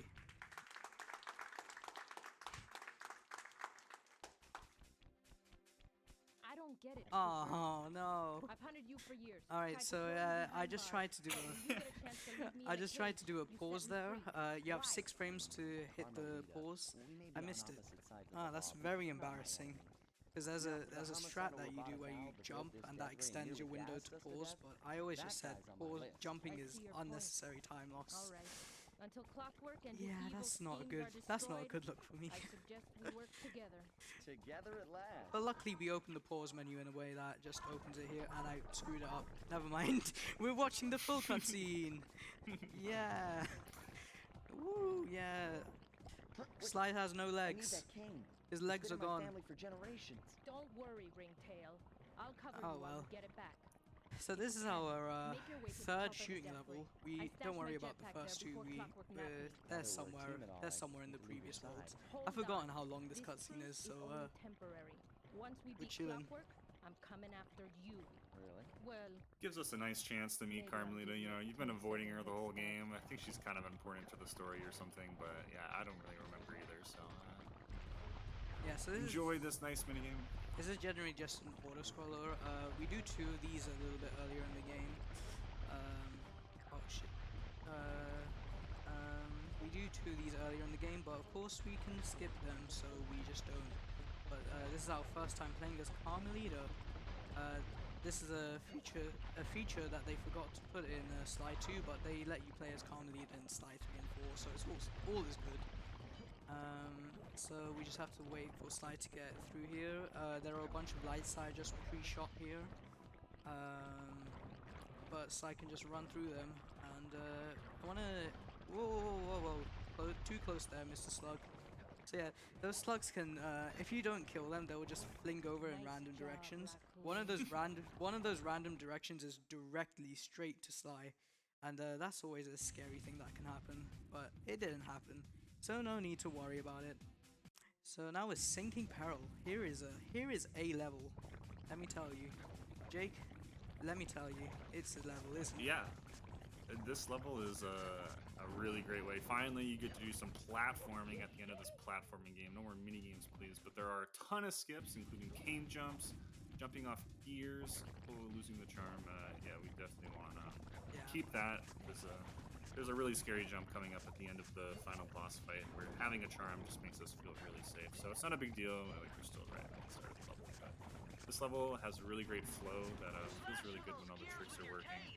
[SPEAKER 4] I don't get it.
[SPEAKER 2] Oh no.
[SPEAKER 4] I've hunted you for years.
[SPEAKER 2] All right,
[SPEAKER 4] Tried to
[SPEAKER 2] so
[SPEAKER 4] throw you
[SPEAKER 2] I
[SPEAKER 4] behind
[SPEAKER 2] just
[SPEAKER 4] bars.
[SPEAKER 2] tried to do
[SPEAKER 4] You
[SPEAKER 2] a
[SPEAKER 4] get a chance to leave me
[SPEAKER 2] I
[SPEAKER 4] in a
[SPEAKER 2] just tried
[SPEAKER 4] cage.
[SPEAKER 2] to do a
[SPEAKER 4] You set
[SPEAKER 2] pause
[SPEAKER 4] me
[SPEAKER 2] there.
[SPEAKER 4] free.
[SPEAKER 2] You have
[SPEAKER 4] Why?
[SPEAKER 2] 6 frames to hit the pause. I missed it. Ah, that's very embarrassing. Because there's a strat that you do where you jump and that extends your window to pause, but I always just said pause jumping
[SPEAKER 4] I
[SPEAKER 2] is
[SPEAKER 4] see your point.
[SPEAKER 2] unnecessary time loss.
[SPEAKER 4] All right. Until Clockwork and his
[SPEAKER 2] Yeah,
[SPEAKER 4] evil
[SPEAKER 2] that's not a
[SPEAKER 4] schemes
[SPEAKER 2] good
[SPEAKER 4] are
[SPEAKER 2] that's not a
[SPEAKER 4] destroyed,
[SPEAKER 2] good look for me.
[SPEAKER 4] I suggest we work together.
[SPEAKER 7] Together at last.
[SPEAKER 2] But luckily we opened the pause menu in a way that just opens it here, and I screwed it up. Never mind. We're watching the full cutscene. Yeah. Woo, yeah. Slide has no
[SPEAKER 7] I need
[SPEAKER 2] legs.
[SPEAKER 7] that cane.
[SPEAKER 2] His legs are
[SPEAKER 7] It's been in my
[SPEAKER 2] gone.
[SPEAKER 7] family for generations.
[SPEAKER 4] Don't worry, Ringtail. I'll cover
[SPEAKER 2] Oh,
[SPEAKER 4] you while
[SPEAKER 2] well.
[SPEAKER 4] we get it back.
[SPEAKER 2] So this is our
[SPEAKER 4] Make your way to the top
[SPEAKER 2] third
[SPEAKER 4] of the
[SPEAKER 2] shooting
[SPEAKER 4] death
[SPEAKER 2] level.
[SPEAKER 4] ring. I
[SPEAKER 2] We
[SPEAKER 4] stashed
[SPEAKER 2] don't worry
[SPEAKER 4] my
[SPEAKER 2] about the
[SPEAKER 4] jetpack
[SPEAKER 2] first
[SPEAKER 4] there
[SPEAKER 2] two.
[SPEAKER 4] before Clockwork nabbed me.
[SPEAKER 2] They're
[SPEAKER 7] Thought they were teaming all
[SPEAKER 2] they're
[SPEAKER 7] right.
[SPEAKER 2] somewhere in the
[SPEAKER 7] Leave your
[SPEAKER 2] previous
[SPEAKER 7] side.
[SPEAKER 2] worlds.
[SPEAKER 4] Hold
[SPEAKER 2] I've forgotten
[SPEAKER 4] on.
[SPEAKER 2] how long this
[SPEAKER 4] This
[SPEAKER 2] cutscene
[SPEAKER 4] truce
[SPEAKER 2] is, so
[SPEAKER 4] only temporary. Once we
[SPEAKER 2] we're
[SPEAKER 4] beat
[SPEAKER 2] chilling.
[SPEAKER 4] Clockwork, I'm coming after you.
[SPEAKER 7] Really?
[SPEAKER 4] Well,
[SPEAKER 3] Gives us a nice chance to meet
[SPEAKER 4] Maybe I'll
[SPEAKER 3] Carmelita.
[SPEAKER 4] give
[SPEAKER 3] You
[SPEAKER 4] you
[SPEAKER 3] know,
[SPEAKER 4] a
[SPEAKER 3] you've been
[SPEAKER 4] 10
[SPEAKER 3] avoiding her
[SPEAKER 4] second
[SPEAKER 3] the whole
[SPEAKER 4] head start.
[SPEAKER 3] game. I think she's kind of important to the story or something, but yeah, I don't really remember either. So
[SPEAKER 2] yeah. So this
[SPEAKER 3] enjoy this nice minigame.
[SPEAKER 2] This is generally just an auto scroller. We do 2 of these a little bit earlier in the game. Oh shit. We do 2 of these earlier in the game, but of course we can skip them, so we just don't. But this is our first time playing as Carmelita. This is a feature that they forgot to put in Slide 2, but they let you play as Carmelita in Slide 3 and 4, so it's all is good. So we just have to wait for Slide to get through here. There are a bunch of lights I just pre-shot here, but Slide can just run through them. And I wanna whoa, too close there, Mr. Slug. So yeah, those slugs can, if you don't kill them, they will just fling over in
[SPEAKER 4] Nice
[SPEAKER 2] random
[SPEAKER 4] job,
[SPEAKER 2] directions.
[SPEAKER 4] Raccoon.
[SPEAKER 2] One of those random directions is directly straight to Sly, and that's always a scary thing that can happen. But it didn't happen, so no need to worry about it. So now with Sinking Peril, here is a level. Let me tell you, Jake. Let me tell you, it's a level, isn't it?
[SPEAKER 3] Yeah, this level is a really great way. Finally, you get to do some platforming at the end of this platforming game. No more mini games, please. But there are a ton of skips, including cane jumps, jumping off gears, losing the charm. Yeah, we definitely want to keep that. There's a really scary jump coming up at the end of the final boss fight, where having a charm just makes us feel really safe. So it's not a big deal. Like, we're still right at the start of the level. But this level has a really great flow that feels really good when all the tricks are working.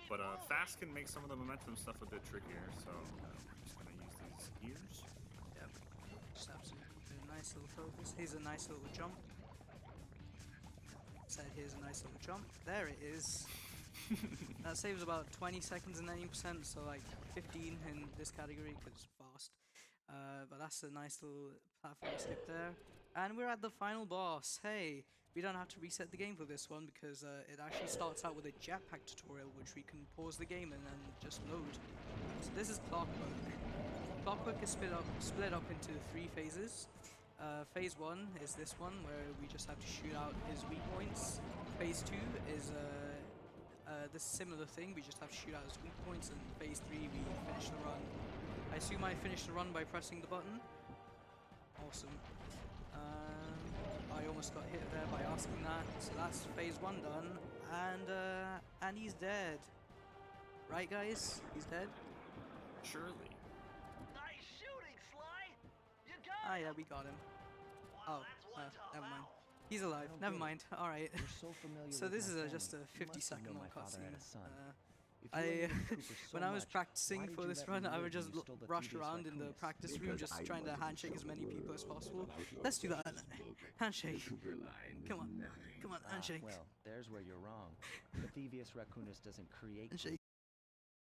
[SPEAKER 3] But fast can make some of the momentum stuff a bit trickier, so we're just gonna use these gears.
[SPEAKER 2] Yep. Just absolutely nice little focus. Here's a nice little jump. Said here's a nice little jump. There it is. That saves about 20 seconds and 90%, so like 15 in this category because it's fast. But that's a nice little platform skip there. And we're at the final boss. Hey, we don't have to reset the game for this one because it actually starts out with a jetpack tutorial, which we can pause the game and then just load. So this is Clockwork. Clockwork is split up into 3 phases. Phase 1 is this one, where we just have to shoot out his weak points. Phase 2 is this similar thing, we just have to shoot out his weak points, and phase 3 we finish the run. I assume I finished the run by pressing the button. Awesome. I almost got hit there by asking that, so that's phase 1 done, and he's dead. Right guys? He's dead?
[SPEAKER 3] Surely.
[SPEAKER 5] Nice shooting, Sly! You got
[SPEAKER 2] Ah
[SPEAKER 5] him!
[SPEAKER 2] yeah, we got him.
[SPEAKER 5] Wow,
[SPEAKER 2] Oh,
[SPEAKER 5] that's one tough
[SPEAKER 2] never mind.
[SPEAKER 5] owl.
[SPEAKER 2] He's alive,
[SPEAKER 7] don't
[SPEAKER 2] never
[SPEAKER 7] get it.
[SPEAKER 2] mind, alright.
[SPEAKER 7] You're so familiar
[SPEAKER 2] So
[SPEAKER 7] with
[SPEAKER 2] this
[SPEAKER 7] my
[SPEAKER 2] is just a
[SPEAKER 7] family. You
[SPEAKER 2] 50
[SPEAKER 7] must have
[SPEAKER 2] second
[SPEAKER 7] known
[SPEAKER 2] long
[SPEAKER 7] my father had
[SPEAKER 2] cutscene.
[SPEAKER 7] a son. If you
[SPEAKER 2] I,
[SPEAKER 7] love Mr. Cooper so
[SPEAKER 2] when I was
[SPEAKER 7] much,
[SPEAKER 2] practicing
[SPEAKER 7] why did
[SPEAKER 2] for
[SPEAKER 7] you
[SPEAKER 2] this
[SPEAKER 7] let me
[SPEAKER 2] run, I
[SPEAKER 7] live
[SPEAKER 2] would
[SPEAKER 7] when
[SPEAKER 2] just
[SPEAKER 7] you stole the
[SPEAKER 2] rush
[SPEAKER 7] Thievus
[SPEAKER 2] around in the
[SPEAKER 7] Raccoonus?
[SPEAKER 2] practice room, just trying to handshake as many people as possible. Let's do that. Handshake. Come on, come on, handshake.
[SPEAKER 7] Well, there's where you're wrong. The Thievus Raccoonus doesn't create
[SPEAKER 2] Handshake.